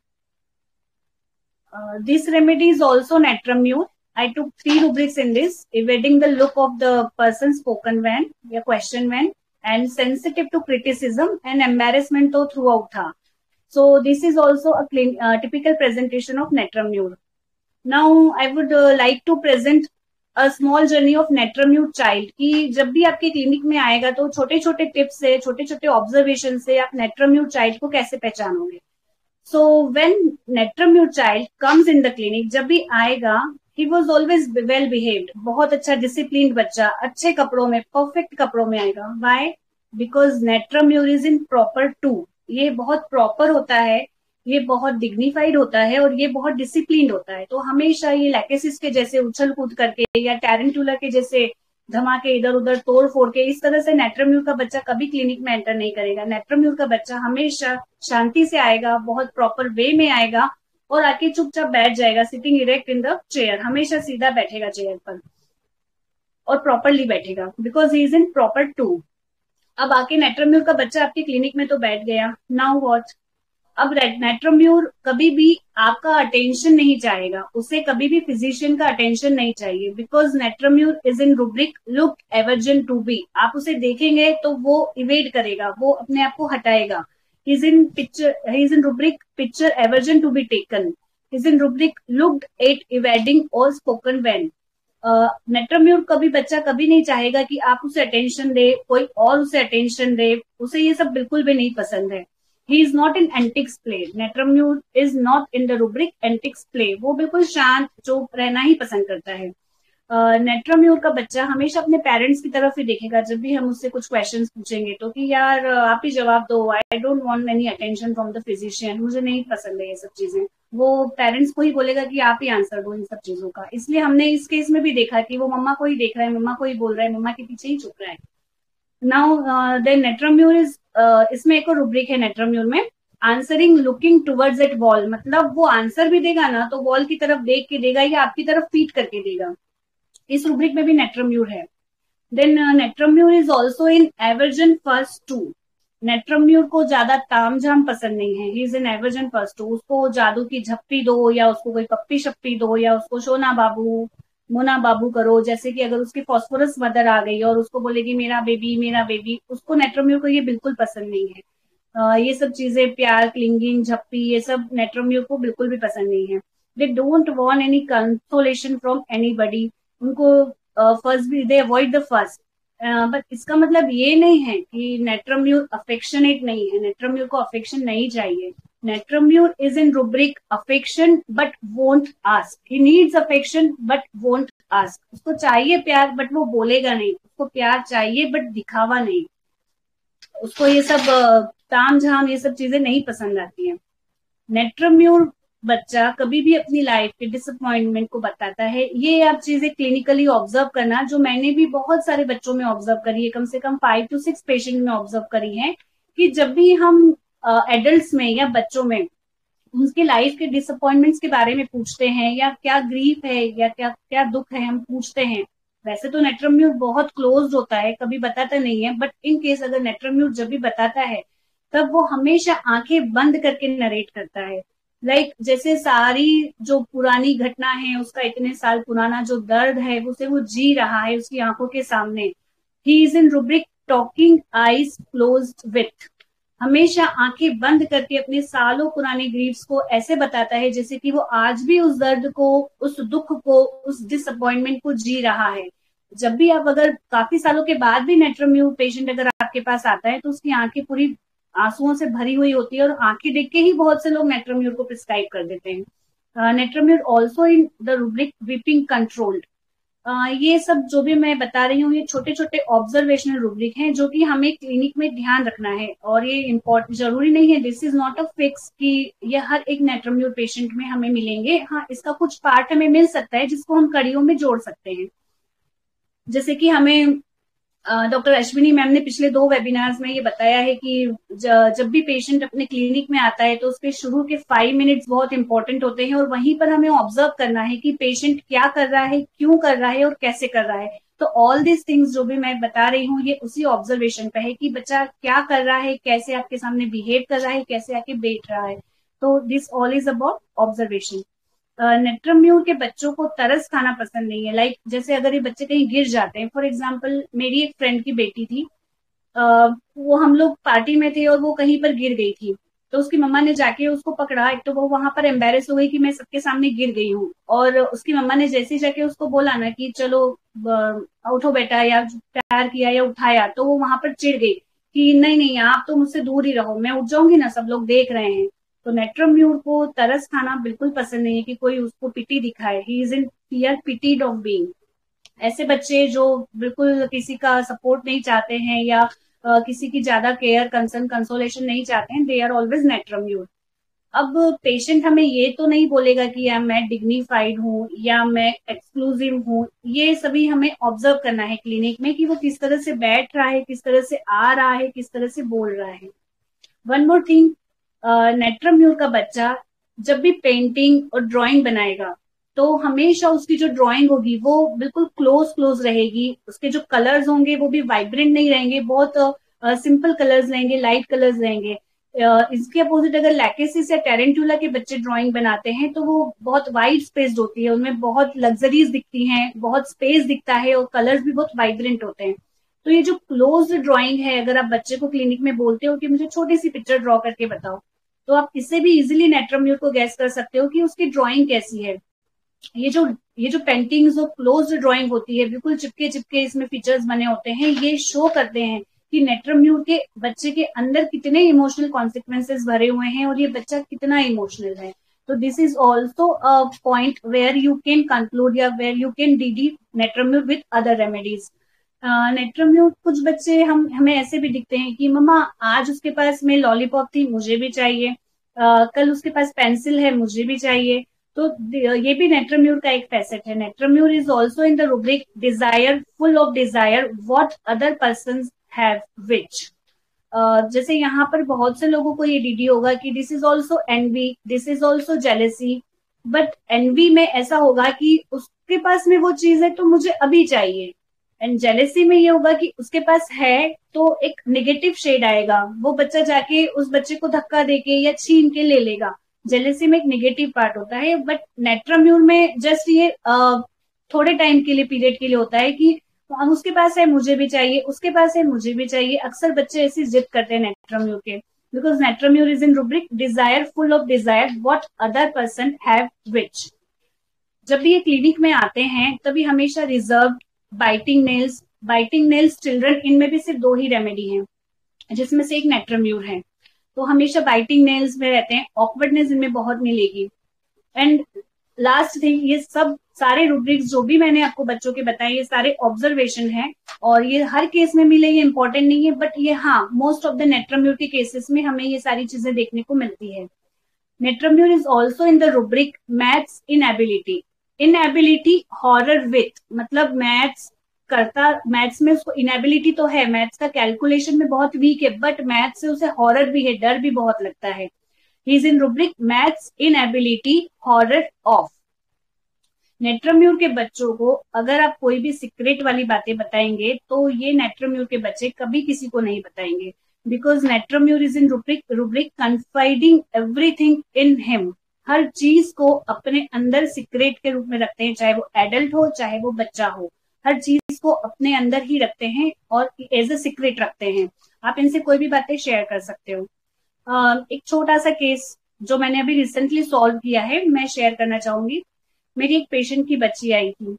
This remedy is also natramute. I took 3 rubrics in this: evading the look of the person spoken when या question when, and sensitive to criticism and embarrassment तो throughout था। So this is also a typical presentation of Netramure. Now I would like to present a small journey of Netramure child कि जब भी आपके क्लिनिक में आएगा तो छोटे छोटे टिप्स से, छोटे छोटे ऑब्जर्वेशन से आप Netramure child को कैसे पहचानोगे. So when Netramure child comes in the clinic, जब भी आएगा, he was always well behaved, बहुत अच्छा डिसिप्लिन बच्चा, अच्छे कपड़ों में, परफेक्ट कपड़ों में आएगा. Why? Because Netramure is in proper 2. ये बहुत प्रॉपर होता है, ये बहुत डिग्निफाइड होता है और ये बहुत डिसिप्लिन होता है. तो हमेशा ये लैकेसिस के जैसे उछल कूद करके या टैरेंटुला के जैसे धमाके इधर उधर तोड़ फोड़ के इस तरह से Netramure का बच्चा कभी क्लिनिक में एंटर नहीं करेगा. Netramure का बच्चा हमेशा शांति से आएगा, बहुत प्रॉपर वे में आएगा और आके चुपचाप बैठ जाएगा, sitting erect in the chair, हमेशा सीधा बैठेगा चेयर पर और प्रॉपरली बैठेगा, because he is in proper 2. अब आके Netramure का बच्चा आपके क्लिनिक में तो बैठ गया. Now what? अब Netramure कभी भी आपका अटेंशन नहीं चाहेगा, उसे कभी भी फिजिशियन का अटेंशन नहीं चाहिए, because Netramure is in rubric look aversion to be. आप उसे देखेंगे तो वो इवेड करेगा, वो अपने आप को हटाएगा. He is in rubric picture aversion to be taken. He is in rubric looked at evading और स्पोकन वेन. Netramure कभी बच्चा कभी नहीं चाहेगा कि आप उसे अटेंशन दे, कोई और उसे अटेंशन दे, उसे ये सब बिल्कुल भी नहीं पसंद है. He is not in antics play. Netramure is not in the rubric antics play. वो बिल्कुल शांत चुप रहना ही पसंद करता है. Netramure का बच्चा हमेशा अपने पेरेंट्स की तरफ ही देखेगा जब भी हम उससे कुछ क्वेश्चंस पूछेंगे तो कि यार आप ही जवाब दो, I don't want any attention from the physician, मुझे नहीं पसंद है ये सब चीजें. वो पेरेंट्स को ही बोलेगा कि आप ही आंसर दो इन सब चीजों का. इसलिए हमने इस केस में भी देखा कि वो मम्मा को ही देख रहा है, मम्मा को ही बोल रहा है, मम्मा के पीछे ही छुप रहा है. नाउ देन Netramure इज इसमें एक और रूब्रिक है Netramure में, answering looking towards at wall. मतलब वो आंसर भी देगा ना तो वॉल की तरफ देख के देगा या आपकी तरफ फीड करके देगा. इस रूब्रिक में भी Netramure है. Then Netramure is also in aversion first 2. Netramure को ज्यादा तामझाम पसंद नहीं है. He is in aversion first 2. उसको जादू की झप्पी दो या उसको कोई पप्पी शप्पी दो या उसको सोना बाबू मोना बाबू करो. जैसे कि अगर उसकी फॉस्फोरस मदर आ गई और उसको बोलेगी मेरा बेबी, उसको Netramure को ये बिल्कुल पसंद नहीं है. ये सब चीजें प्यार, क्लिंगिंग, झप्पी, ये सब Netramure को बिल्कुल भी पसंद नहीं है. They don't want any consolation from anybody. उनको फर्स्ट भी they avoid the first. But इसका मतलब ये नहीं है कि Netramure अफेक्शनेट नहीं है. Netramure को अफेक्शन नहीं चाहिए. Netramure is in rubric affection but won't ask. He needs affection but won't ask. उसको चाहिए प्यार बट वो बोलेगा नहीं. उसको प्यार चाहिए बट दिखावा नहीं. उसको ये सब तामझाम ये सब चीजें नहीं पसंद आती हैं. Netramure बच्चा कभी भी अपनी लाइफ के डिसअपॉइंटमेंट को बताता है. ये आप चीजें क्लिनिकली ऑब्जर्व करना, जो मैंने भी बहुत सारे बच्चों में ऑब्जर्व करी है, कम से कम 5 to 6 पेशेंट में ऑब्जर्व करी है कि जब भी हम एडल्ट्स में या बच्चों में उनकी लाइफ के डिसअपॉइंटमेंट्स के बारे में पूछते हैं या क्या ग्रीफ है या क्या क्या दुख है हम पूछते हैं. वैसे तो Netramure बहुत क्लोज होता है, कभी बताता नहीं है, बट इन केस अगर Netramure जब भी बताता है तब वो हमेशा आंखें बंद करके नरेट करता है. लाइक जैसे सारी जो पुरानी घटना है, उसका इतने साल पुराना जो दर्द है उसे वो जी रहा है उसकी आंखों के सामने. ही is in rubric talking eyes closed with. हमेशा आंखें बंद करके अपने सालों पुराने ग्रीफ्स को ऐसे बताता है जैसे कि वो आज भी उस दर्द को, उस दुख को, उस डिसअपॉइंटमेंट को जी रहा है. जब भी आप अगर काफी सालों के बाद भी Netramure पेशेंट अगर आपके पास आता है तो उसकी आंखें पूरी आंसुओं से भरी हुई होती है और आंखें देख के ही बहुत से लोग Netramure को प्रिस्क्राइब कर देते हैं. Netramure also in the rubric weeping controlled. ये सब जो भी मैं बता रही हूँ ये छोटे छोटे ऑब्जर्वेशनल रूब्रिक हैं जो कि हमें क्लिनिक में ध्यान रखना है. और ये इम्पोर्टेंट जरूरी नहीं है, this is not a fix कि ये हर एक Netramure पेशेंट में हमें मिलेंगे. हाँ, इसका कुछ पार्ट हमें मिल सकता है जिसको हम कड़ियों में जोड़ सकते हैं. जैसे कि हमें डॉक्टर अश्विनी मैम ने पिछले 2 वेबिनार्स में ये बताया है कि जब भी पेशेंट अपने क्लिनिक में आता है तो उसके शुरू के 5 मिनट्स बहुत इंपॉर्टेंट होते हैं और वहीं पर हमें ऑब्जर्व करना है कि पेशेंट क्या कर रहा है, क्यों कर रहा है और कैसे कर रहा है. तो ऑल दिस थिंग्स जो भी मैं बता रही हूँ ये उसी ऑब्जर्वेशन पे है कि बच्चा क्या कर रहा है, कैसे आपके सामने बिहेव कर रहा है, कैसे आके बैठ रहा है. तो this all is about observation. Netramure के बच्चों को तरस खाना पसंद नहीं है. लाइक जैसे अगर ये बच्चे कहीं गिर जाते हैं, फॉर एग्जाम्पल मेरी एक फ्रेंड की बेटी थी, वो हम लोग पार्टी में थे और वो कहीं पर गिर गई थी. तो उसकी मम्मा ने जाके उसको पकड़ा। एक तो वो वहां पर एम्बेरेस हो गई कि मैं सबके सामने गिर गई हूँ, और उसकी मम्मा ने जैसे ही जाके उसको बोला ना कि चलो उठो बेटा, या प्यार किया या उठाया, तो वो वहां पर चिढ़ गई कि नहीं नहीं आप तो मुझसे दूर ही रहो, मैं उठ जाऊंगी ना, सब लोग देख रहे हैं। तो नेट्रम म्यूर को तरस खाना बिल्कुल पसंद नहीं है कि कोई उसको पिटी दिखाए। ही is in fear pitied of being. ऐसे बच्चे जो बिल्कुल किसी का सपोर्ट नहीं चाहते हैं या किसी की ज्यादा केयर, कंसर्न, कंसोलेशन नहीं चाहते हैं, they are always natrum mur. अब पेशेंट हमें ये तो नहीं बोलेगा कि या मैं डिग्निफाइड हूँ या मैं एक्सक्लूसिव हूँ। ये सभी हमें ऑब्जर्व करना है क्लिनिक में कि वो किस तरह से बैठ रहा है, किस तरह से आ रहा है, किस तरह से बोल रहा है। One more thing, natrum mur का बच्चा जब भी पेंटिंग और ड्राइंग बनाएगा तो हमेशा उसकी जो ड्राइंग होगी वो बिल्कुल क्लोज रहेगी। उसके जो कलर्स होंगे वो भी वाइब्रेंट नहीं रहेंगे, बहुत सिंपल कलर्स रहेंगे, लाइट कलर्स रहेंगे। इसके अपोजिट अगर लैकेसिस या टेरेंटुला के बच्चे ड्राइंग बनाते हैं तो वो बहुत वाइड स्पेस्ड होती है, उनमें बहुत लग्जरीज दिखती हैं, बहुत स्पेस दिखता है और कलर्स भी बहुत वाइब्रेंट होते हैं। तो ये जो क्लोज ड्राइंग है, अगर आप बच्चे को क्लिनिक में बोलते हो कि मुझे छोटी सी पिक्चर ड्रॉ करके बताओ, तो आप इससे भी इजिली नेट्रम म्यूर को गैस कर सकते हो कि उसकी ड्राइंग कैसी है। ये जो पेंटिंग्स और क्लोज ड्राइंग होती है, बिल्कुल चिपके चिपके इसमें फीचर्स बने होते हैं, ये शो करते हैं कि नेट्रम म्यूर के बच्चे के अंदर कितने इमोशनल कॉन्सिक्वेंसेस भरे हुए हैं और ये बच्चा कितना इमोशनल है। तो this is also a point where you can conclude या where you can DD natrum mur with other remedies. Natrum mur कुछ बच्चे हमें ऐसे भी दिखते हैं कि मम्मा आज उसके पास में लॉलीपॉप थी, मुझे भी चाहिए, कल उसके पास पेंसिल है, मुझे भी चाहिए। तो ये भी नेट्रम म्यूर का एक फैसेट है। Natrum mur is also in the rubric desire, full of desire what other persons have which. जैसे यहाँ पर बहुत से लोगों को ये डीडी होगा कि this is also envy, this is also jealousy. But envy में ऐसा होगा कि उसके पास में वो चीज है तो मुझे अभी चाहिए, एंड जेलेसी में ये होगा कि उसके पास है तो एक नेगेटिव शेड आएगा, वो बच्चा जाके उस बच्चे को धक्का देके या छीन के ले लेगा। जेलेसी में एक नेगेटिव पार्ट होता है, बट नेट्रम म्यूर में जस्ट ये थोड़े टाइम के लिए, पीरियड के लिए होता है कि हम उसके पास है मुझे भी चाहिए, उसके पास है मुझे भी चाहिए। अक्सर बच्चे ऐसी जिद करते हैं नेट्रम म्यूर के, because natrum mur is in rubric desire, full of desire what other person have which. जब भी ये क्लिनिक में आते हैं तभी हमेशा रिजर्व, बाइटिंग नेल्स चिल्ड्रन, इनमें भी सिर्फ 2 ही रेमेडी हैं जिसमें से एक नेट्रम म्यूर है। तो हमेशा बाइटिंग नेल्स में रहते हैं, ऑकवर्डनेस इनमें बहुत मिलेगी। एंड लास्ट थिंग, ये सब सारे रूब्रिक्स जो भी मैंने आपको बच्चों के बताए ये सारे ऑब्जर्वेशन है और ये हर केस में मिले ये इंपॉर्टेंट नहीं है, बट ये हाँ most of the natrum mur के केसेस में हमें ये सारी चीजें देखने को मिलती है। Natrum mur is also in the rubric maths inability horror with, मतलब मैथ्स में उसको इनएबिलिटी तो है, मैथ्स का कैलकुलेशन में बहुत वीक है, बट मैथ्स से उसे हॉरर भी है, डर भी बहुत लगता है। He is in rubric maths inability horror of. Natrum mur के बच्चों को अगर आप कोई भी सीक्रेट वाली बातें बताएंगे तो ये नेट्रम म्यूर के बच्चे कभी किसी को नहीं बताएंगे, because natrum mur is in rubric confiding everything in him. हर चीज को अपने अंदर सीक्रेट के रूप में रखते हैं, चाहे वो एडल्ट हो चाहे वो बच्चा हो, हर चीज को अपने अंदर ही रखते हैं और एज ए सीक्रेट रखते हैं। आप इनसे कोई भी बातें शेयर कर सकते हो। एक छोटा सा केस जो मैंने अभी रिसेंटली सॉल्व किया है मैं शेयर करना चाहूंगी। मेरी एक पेशेंट की बच्ची आई थी,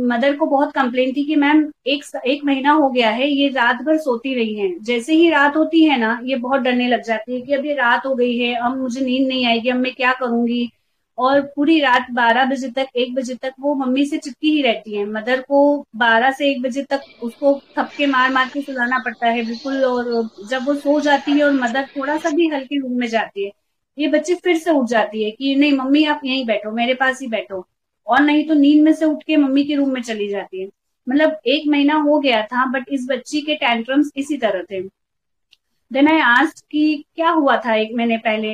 मदर को बहुत कंप्लेन थी कि मैम एक महीना हो गया है ये रात भर सोती रही है, जैसे ही रात होती है ना ये बहुत डरने लग जाती है कि अब ये रात हो गई है, अब मुझे नींद नहीं आएगी, अब मैं क्या करूंगी। और पूरी रात 12 बजे तक 1 बजे तक वो मम्मी से चिपकी ही रहती है। मदर को 12 से 1 बजे तक उसको थपके मार मार के सुलाना पड़ता है बिल्कुल, और जब वो सो जाती है और मदर थोड़ा सा भी हल्के रूम में जाती है ये बच्ची फिर से उठ जाती है कि नहीं मम्मी आप यहीं बैठो, मेरे पास ही बैठो, और नहीं तो नींद में से उठ के मम्मी के रूम में चली जाती है। मतलब 1 महीना हो गया था बट इस बच्ची के टैंट्रम्स इसी तरह थे। देन आई आस्क्ड कि क्या हुआ था 1 महीने पहले,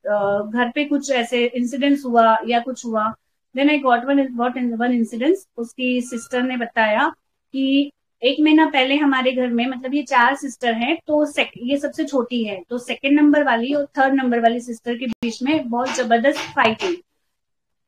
घर पे कुछ ऐसे इंसिडेंट्स हुआ या कुछ हुआ। Then I got one incidence. उसकी सिस्टर ने बताया कि 1 महीना पहले हमारे घर में, मतलब ये 4 सिस्टर हैं तो ये सबसे छोटी है, तो 2nd नंबर वाली और 3rd नंबर वाली सिस्टर के बीच में बहुत जबरदस्त फाइट हुई।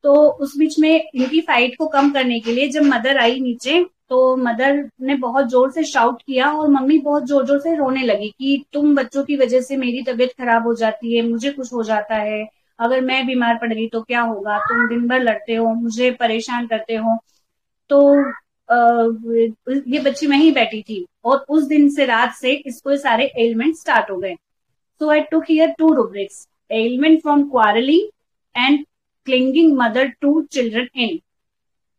तो उस बीच में इनकी फाइट को कम करने के लिए जब मदर आई नीचे तो मदर ने बहुत जोर से शाउट किया और मम्मी बहुत जोर जोर से रोने लगी कि तुम बच्चों की वजह से मेरी तबीयत खराब हो जाती है, मुझे कुछ हो जाता है, अगर मैं बीमार पड़ गई तो क्या होगा, तुम दिन भर लड़ते हो, मुझे परेशान करते हो। तो ये बच्ची वहीं बैठी थी और उस दिन से रात से इसको सारे एलिमेंट स्टार्ट हो गए। सो आई टुक here 2 rubrics, ailment from quarreling and clinging mother to children in.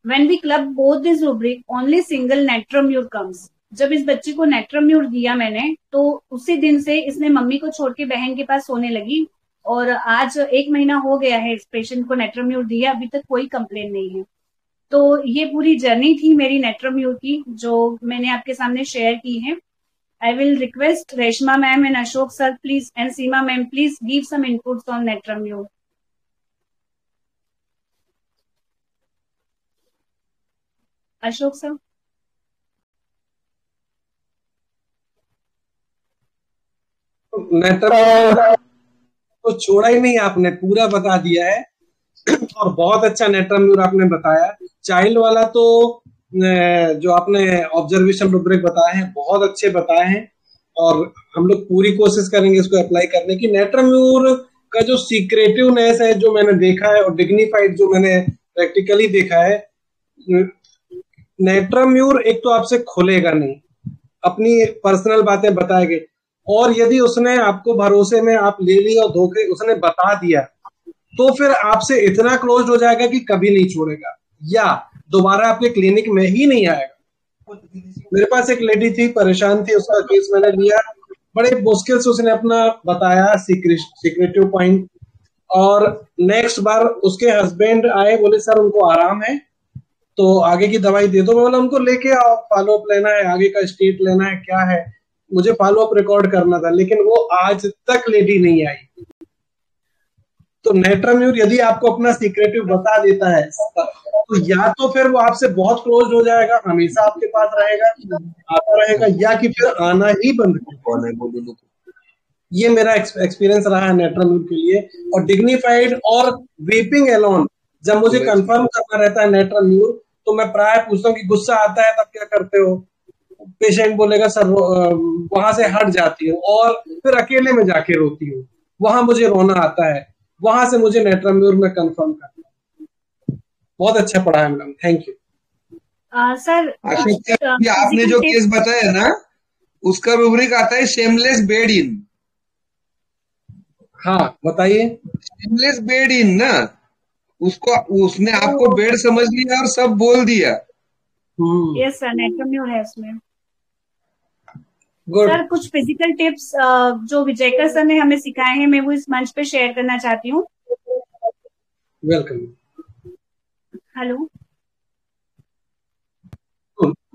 When we club both these rubric, only single natrum mur comes. जब इस बच्ची को नेट्रम्यूर दिया मैंने तो उसी दिन से इसने मम्मी को छोड़ के बहन के पास सोने लगी और आज 1 महीना हो गया है इस पेशेंट को नेट्रम्यूर दिया, अभी तक कोई कंप्लेन नहीं है। तो ये पूरी जर्नी थी मेरी नेट्रम्यूर की जो मैंने आपके सामने शेयर की है। I will request Reshma ma'am and Ashok sir please and Seema ma'am please give some inputs on Netramure. Ashok sir. Natrum mur तो छोड़ा ही नहीं, आपने पूरा बता दिया है और बहुत अच्छा नेट्रम्यूर आपने बताया। चाइल्ड वाला तो जो आपने ऑब्जर्वेशन रूब्रिक बताए हैं बहुत अच्छे बताए हैं और हम लोग पूरी कोशिश करेंगे इसको अप्लाई करने की। नेट्रम्यूर का जो सीक्रेटिवनेस है जो मैंने देखा है और डिग्निफाइड जो मैंने प्रैक्टिकली देखा है, नेट्रम्यूर एक तो आपसे खुलेगा नहीं, अपनी पर्सनल बातें बताएंगे और यदि उसने आपको भरोसे में आप ले लिया और धोखे उसने बता दिया तो फिर आपसे इतना क्लोज हो जाएगा कि कभी नहीं छोड़ेगा या दोबारा आपके क्लिनिक में ही नहीं आएगा। मेरे पास एक लेडी थी, परेशान थी, उसका केस मैंने लिया, बड़े मुश्किल से उसने अपना बताया सीक्रेटिव पॉइंट और नेक्स्ट बार उसके हस्बैंड आए, बोले सर उनको आराम है तो आगे की दवाई दे दो। मैं बोला उनको लेके आओ, फॉलो अप लेना है, आगे का स्टेट लेना है, क्या है, मुझे फॉलो अप रिकॉर्ड करना था, लेकिन वो आज तक लेडी नहीं आई। तो नेट्रम्यूर यदि आपको अपना सीक्रेटिव बता देता है तो या तो फिर वो आपसे बहुत क्लोज हो जाएगा, हमेशा आपके पास रहेगा, आता रहेगा, या कि फिर आना ही बंद कर। ये मेरा एक्सपीरियंस रहा है नेट्रम्यूर के लिए। और डिग्निफाइड और वीपिंग एलोन जब मुझे कंफर्म करना रहता है नेट्रम्यूर तो मैं प्राय पूछता हूँ कि गुस्सा आता है तब क्या करते हो, पेशेंट बोलेगा सर वहां से हट जाती हूँ और फिर अकेले में जाके रोती हूँ, वहां मुझे रोना आता है, वहां से मुझे नेट्रम्यूर में कंफर्म करना। बहुत अच्छा पढ़ा है मैडम, थैंक यू। सर आपने जो केस बताया ना उसका रूब्रिक आता है शेमलेस बेड इन। हाँ बताइए। शेमलेस बेड इन ना, उसको उसने आपको बेड समझ लिया और सब बोल दिया। यस सर, नेट्रम्यूर है उसमें। Good. सर कुछ फिजिकल टिप्स जो विजयकर सर ने हमें सिखाए हैं मैं वो इस मंच पे शेयर करना चाहती हूँ। वेलकम। हेलो।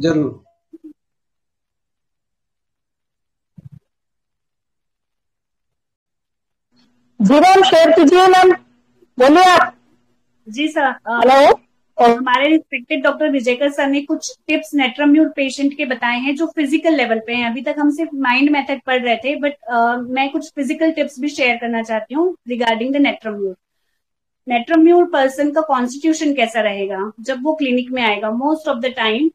जरूर। जी मैम शेयर कीजिए मैम, बोलिए आप। जी सर। हेलो। हमारे रिस्पेक्टेड डॉक्टर विजयकर सर ने कुछ टिप्स नेट्रम्यूर पेशेंट के बताए हैं जो फिजिकल लेवल पे हैं। अभी तक हम सिर्फ माइंड मेथड पढ़ रहे थे बट मैं कुछ फिजिकल टिप्स भी शेयर करना चाहती हूँ regarding the natrum mur. Natrum mur person का कॉन्स्टिट्यूशन कैसा रहेगा जब वो क्लिनिक में आएगा। Most of the time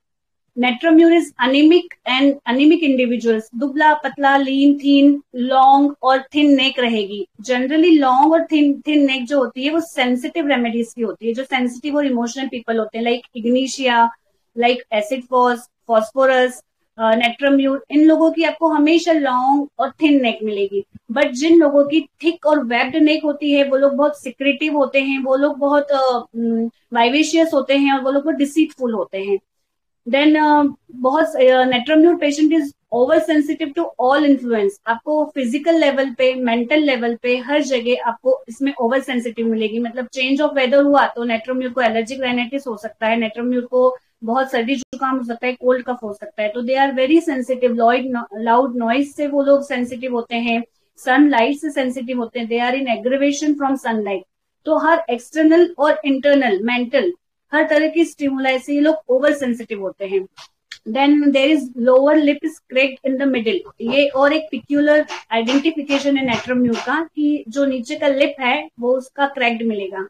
natrum mur is anaemic and anaemic individuals, दुबला पतला, लीन, थीन, लॉन्ग और थिन नेक रहेगी। जनरली लॉन्ग और थिन नेक जो होती है वो सेंसिटिव रेमेडीज की होती है, जो सेंसिटिव और इमोशनल पीपल होते हैं, like ignatia, like acid phosphorus, natrum mur. इन लोगों की आपको हमेशा लॉन्ग और थिन नेक मिलेगी। बट जिन लोगों की थिक और वेब्ड नेक होती है वो लोग बहुत सिक्रेटिव होते हैं, वो लोग बहुत वाइवेशियस होते हैं और वो लोग बहुत डिसीटफुल होते हैं। देन बहुत natrum mur patient is over sensitive to all influence. आपको फिजिकल लेवल पे, मेंटल लेवल पे, हर जगह आपको इसमें ओवर सेंसिटिव मिलेगी। मतलब चेंज ऑफ वेदर हुआ तो नेट्रम्यूर को एलर्जिक राइनाइटिस हो सकता है, नेट्रम्यूर को बहुत सर्दी जुकाम हो सकता है, कोल्ड कफ हो सकता है। तो they are very sensitive. Loud noise से वो लोग सेंसिटिव होते हैं, सनलाइट से सेंसिटिव होते हैं, they are in aggravation from sunlight. तो हर एक्सटर्नल और इंटरनल, मेंटल, हर तरह की स्टिमुलाई से ये लोग ओवर सेंसिटिव होते हैं। Then there is lower lip is cracked in the middle. ये और एक पिक्यूलर आइडेंटिफिकेशन है नेट्रम्यूर का कि जो नीचे का लिप है वो उसका क्रैक्ड मिलेगा।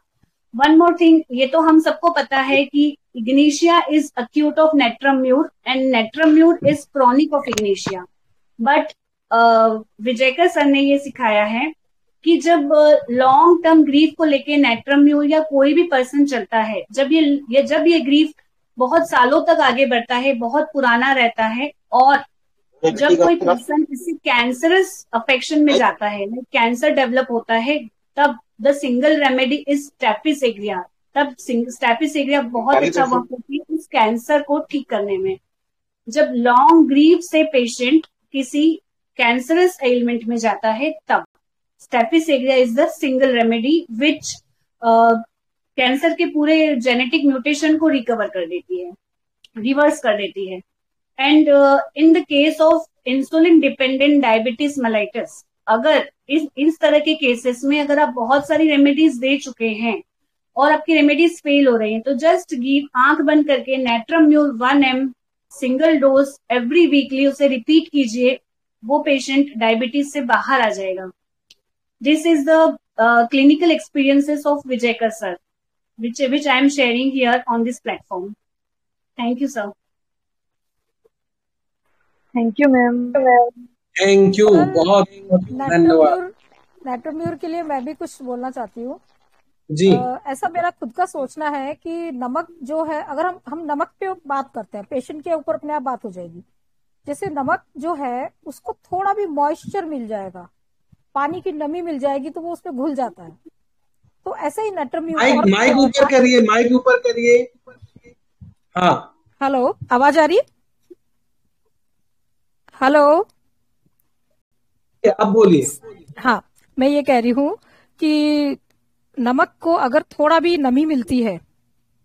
वन मोर थिंग, ये तो हम सबको पता है कि ignatia is acute of natrum mur and natrum mur is chronic of ignatia. But Vijaykar sir ने ये सिखाया है कि जब लॉन्ग टर्म ग्रीफ को लेके नेट्रम म्यूर या कोई भी पर्सन चलता है, जब ये ग्रीफ बहुत सालों तक आगे बढ़ता है, बहुत पुराना रहता है, और जब कोई पर्सन किसी कैंसरस अफेक्शन में जाता है, कैंसर डेवलप होता है, तब the single remedy is staphysagria. तब स्टेपिस एग्रिया बहुत अच्छा वर्क करती है उस कैंसर को ठीक करने में। जब लॉन्ग ग्रीफ से पेशेंट किसी कैंसरस एलिमेंट में जाता है, तब staphysagria is the single remedy which cancer के पूरे जेनेटिक म्यूटेशन को रिकवर कर देती है, रिवर्स कर देती है। And in the case of insulin dependent diabetes mellitus, अगर इस तरह के केसेस में अगर आप बहुत सारी रेमेडीज दे चुके हैं और आपकी रेमेडीज फेल हो रही हैं, तो जस्ट गिव, आंख बंद करके natrum mur 1 ml single dose every weekly, उसे रिपीट कीजिए, वो पेशेंट डायबिटीज से बाहर आ जाएगा। This is the clinical experiences of Vijayakar sir, which I am sharing here on this platform. Thank you, sir. Thank you ma'am. Thank you, बहुत धन्यवाद। नेट्रोम्यूर के लिए मैं भी कुछ बोलना चाहती हूँ जी। ऐसा मेरा खुद का सोचना है कि नमक जो है, अगर हम नमक पे बात करते हैं, पेशेंट के ऊपर अपने आप बात हो जाएगी। जैसे नमक जो है उसको थोड़ा भी मॉइस्चर मिल जाएगा, पानी की नमी मिल जाएगी, तो वो उसमें घुल जाता है। तो ऐसे ही नेट्रोम्यूर, माइक ऊपर करिए, माइक ऊपर करिए। हाँ, हेलो, आवाज आ रही? हेलो, अब बोलिए। हाँ, मैं ये कह रही हूँ कि नमक को अगर थोड़ा भी नमी मिलती है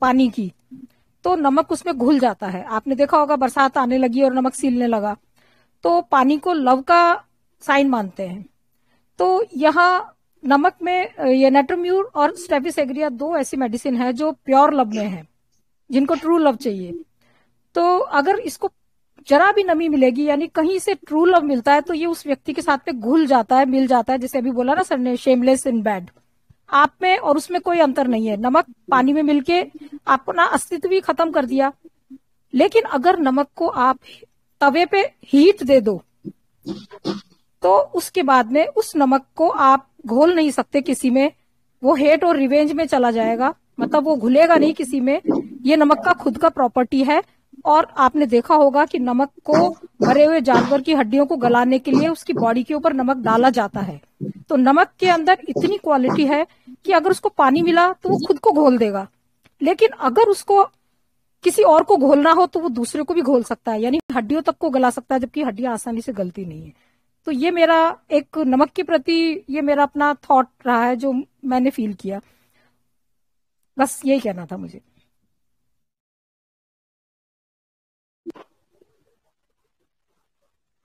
पानी की, तो नमक उसमें घुल जाता है। आपने देखा होगा, बरसात आने लगी और नमक सीलने लगा, तो पानी को लव का साइन मानते हैं। तो यहाँ नमक में ये नेट्रोम्यूर और स्टेपिस एग्रिया 2 ऐसी मेडिसिन है जो प्योर लव में है, जिनको ट्रू लव चाहिए। तो अगर इसको जरा भी नमी मिलेगी, यानी कहीं से ट्रू लव मिलता है, तो ये उस व्यक्ति के साथ में घुल जाता है, मिल जाता है। जैसे अभी बोला ना सर ने, शेमलेस इन बेड, आप में और उसमें कोई अंतर नहीं है। नमक पानी में मिलके आपको ना अस्तित्व भी खत्म कर दिया। लेकिन अगर नमक को आप तवे पे हीट दे दो, तो उसके बाद में उस नमक को आप घोल नहीं सकते किसी में, वो हेट और रिवेंज में चला जाएगा, मतलब वो घुलेगा नहीं किसी में। ये नमक का खुद का प्रॉपर्टी है। और आपने देखा होगा कि नमक को मरे हुए जानवर की हड्डियों को गलाने के लिए उसकी बॉडी के ऊपर नमक डाला जाता है। तो नमक के अंदर इतनी क्वालिटी है कि अगर उसको पानी मिला तो वो खुद को घोल देगा, लेकिन अगर उसको किसी और को घोलना हो तो वो दूसरे को भी घोल सकता है, यानी हड्डियों तक को गला सकता है, जबकि हड्डियां आसानी से गलती नहीं है। तो ये मेरा एक नमक के प्रति ये मेरा अपना थॉट रहा है, जो मैंने फील किया। बस यही कहना था मुझे।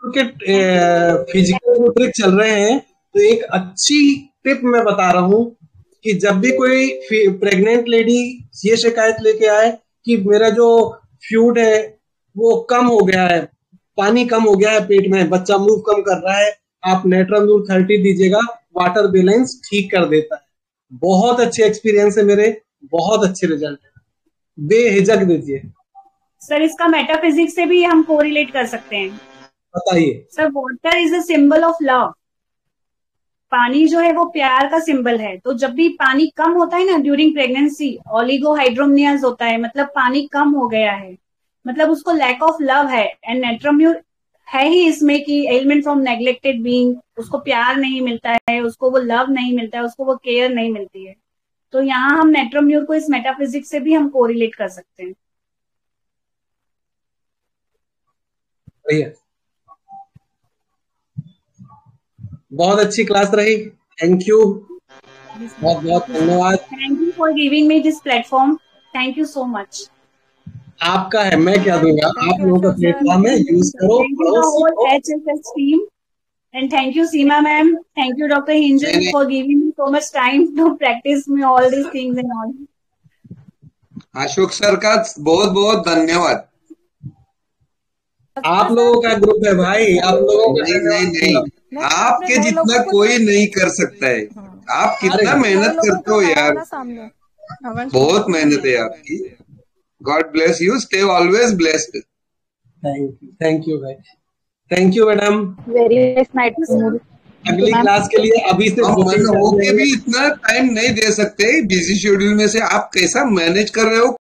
फिजिकल जो ट्रिक चल रहे हैं, तो एक अच्छी टिप मैं बता रहा हूँ कि जब भी कोई प्रेग्नेंट लेडी ये शिकायत लेके आए कि मेरा जो फ्लूइड है वो कम हो गया है, पानी कम हो गया है पेट में, बच्चा मूव कम कर रहा है, आप नेट्रोम्यूर 30 दीजिएगा, वाटर बैलेंस ठीक कर देता है। बहुत अच्छे एक्सपीरियंस है मेरे, बहुत अच्छे रिजल्ट है, बेहिचक दीजिए। सर, इसका मेटाफिजिक्स से भी हम कोरिलेट कर सकते हैं। बताइए sir. Water is a symbol of love. पानी जो है वो प्यार का सिंबल है। तो जब भी पानी कम होता है ना ड्यूरिंग प्रेगनेंसी, ओलिगोहाइड्रोमनियाज होता है, मतलब पानी कम हो गया है, मतलब उसको लैक ऑफ लव है। एंड नेट्रोम्यूर है ही इसमें कि एलिमेंट फ्रॉम नेग्लेक्टेड बीइंग, उसको प्यार नहीं मिलता है, उसको वो लव नहीं मिलता है, उसको वो केयर नहीं मिलती है। तो यहाँ हम नेट्रोम्यूर को इस मेटाफिजिक्स से भी हम कोरिलेट कर सकते हैं। बहुत अच्छी क्लास रही। थैंक यू, बहुत बहुत धन्यवाद। Thank you for giving me this platform. Thank you so much. आपका है, मैं क्या दूंगा, आप लोगों का प्लेटफॉर्म है, यूज करो। HSS team and thank you Seema ma'am, thank you Dr. Hinjal for giving me so much time to practice me all these things and all. Ashok sir का बहुत बहुत धन्यवाद। आप लोगों का ग्रुप है भाई, आप लोगों का नहीं, आपके जितना कोई नहीं कर सकता है। आप कितना मेहनत करते हो यार। बहुत मेहनत है आपकी। God bless you, stay always blessed. Thank you भाई, thank you madam. Very nice. अगली क्लास के लिए अभी से होके भी इतना टाइम नहीं दे सकते, बिजी शेड्यूल में से आप कैसा मैनेज कर रहे हो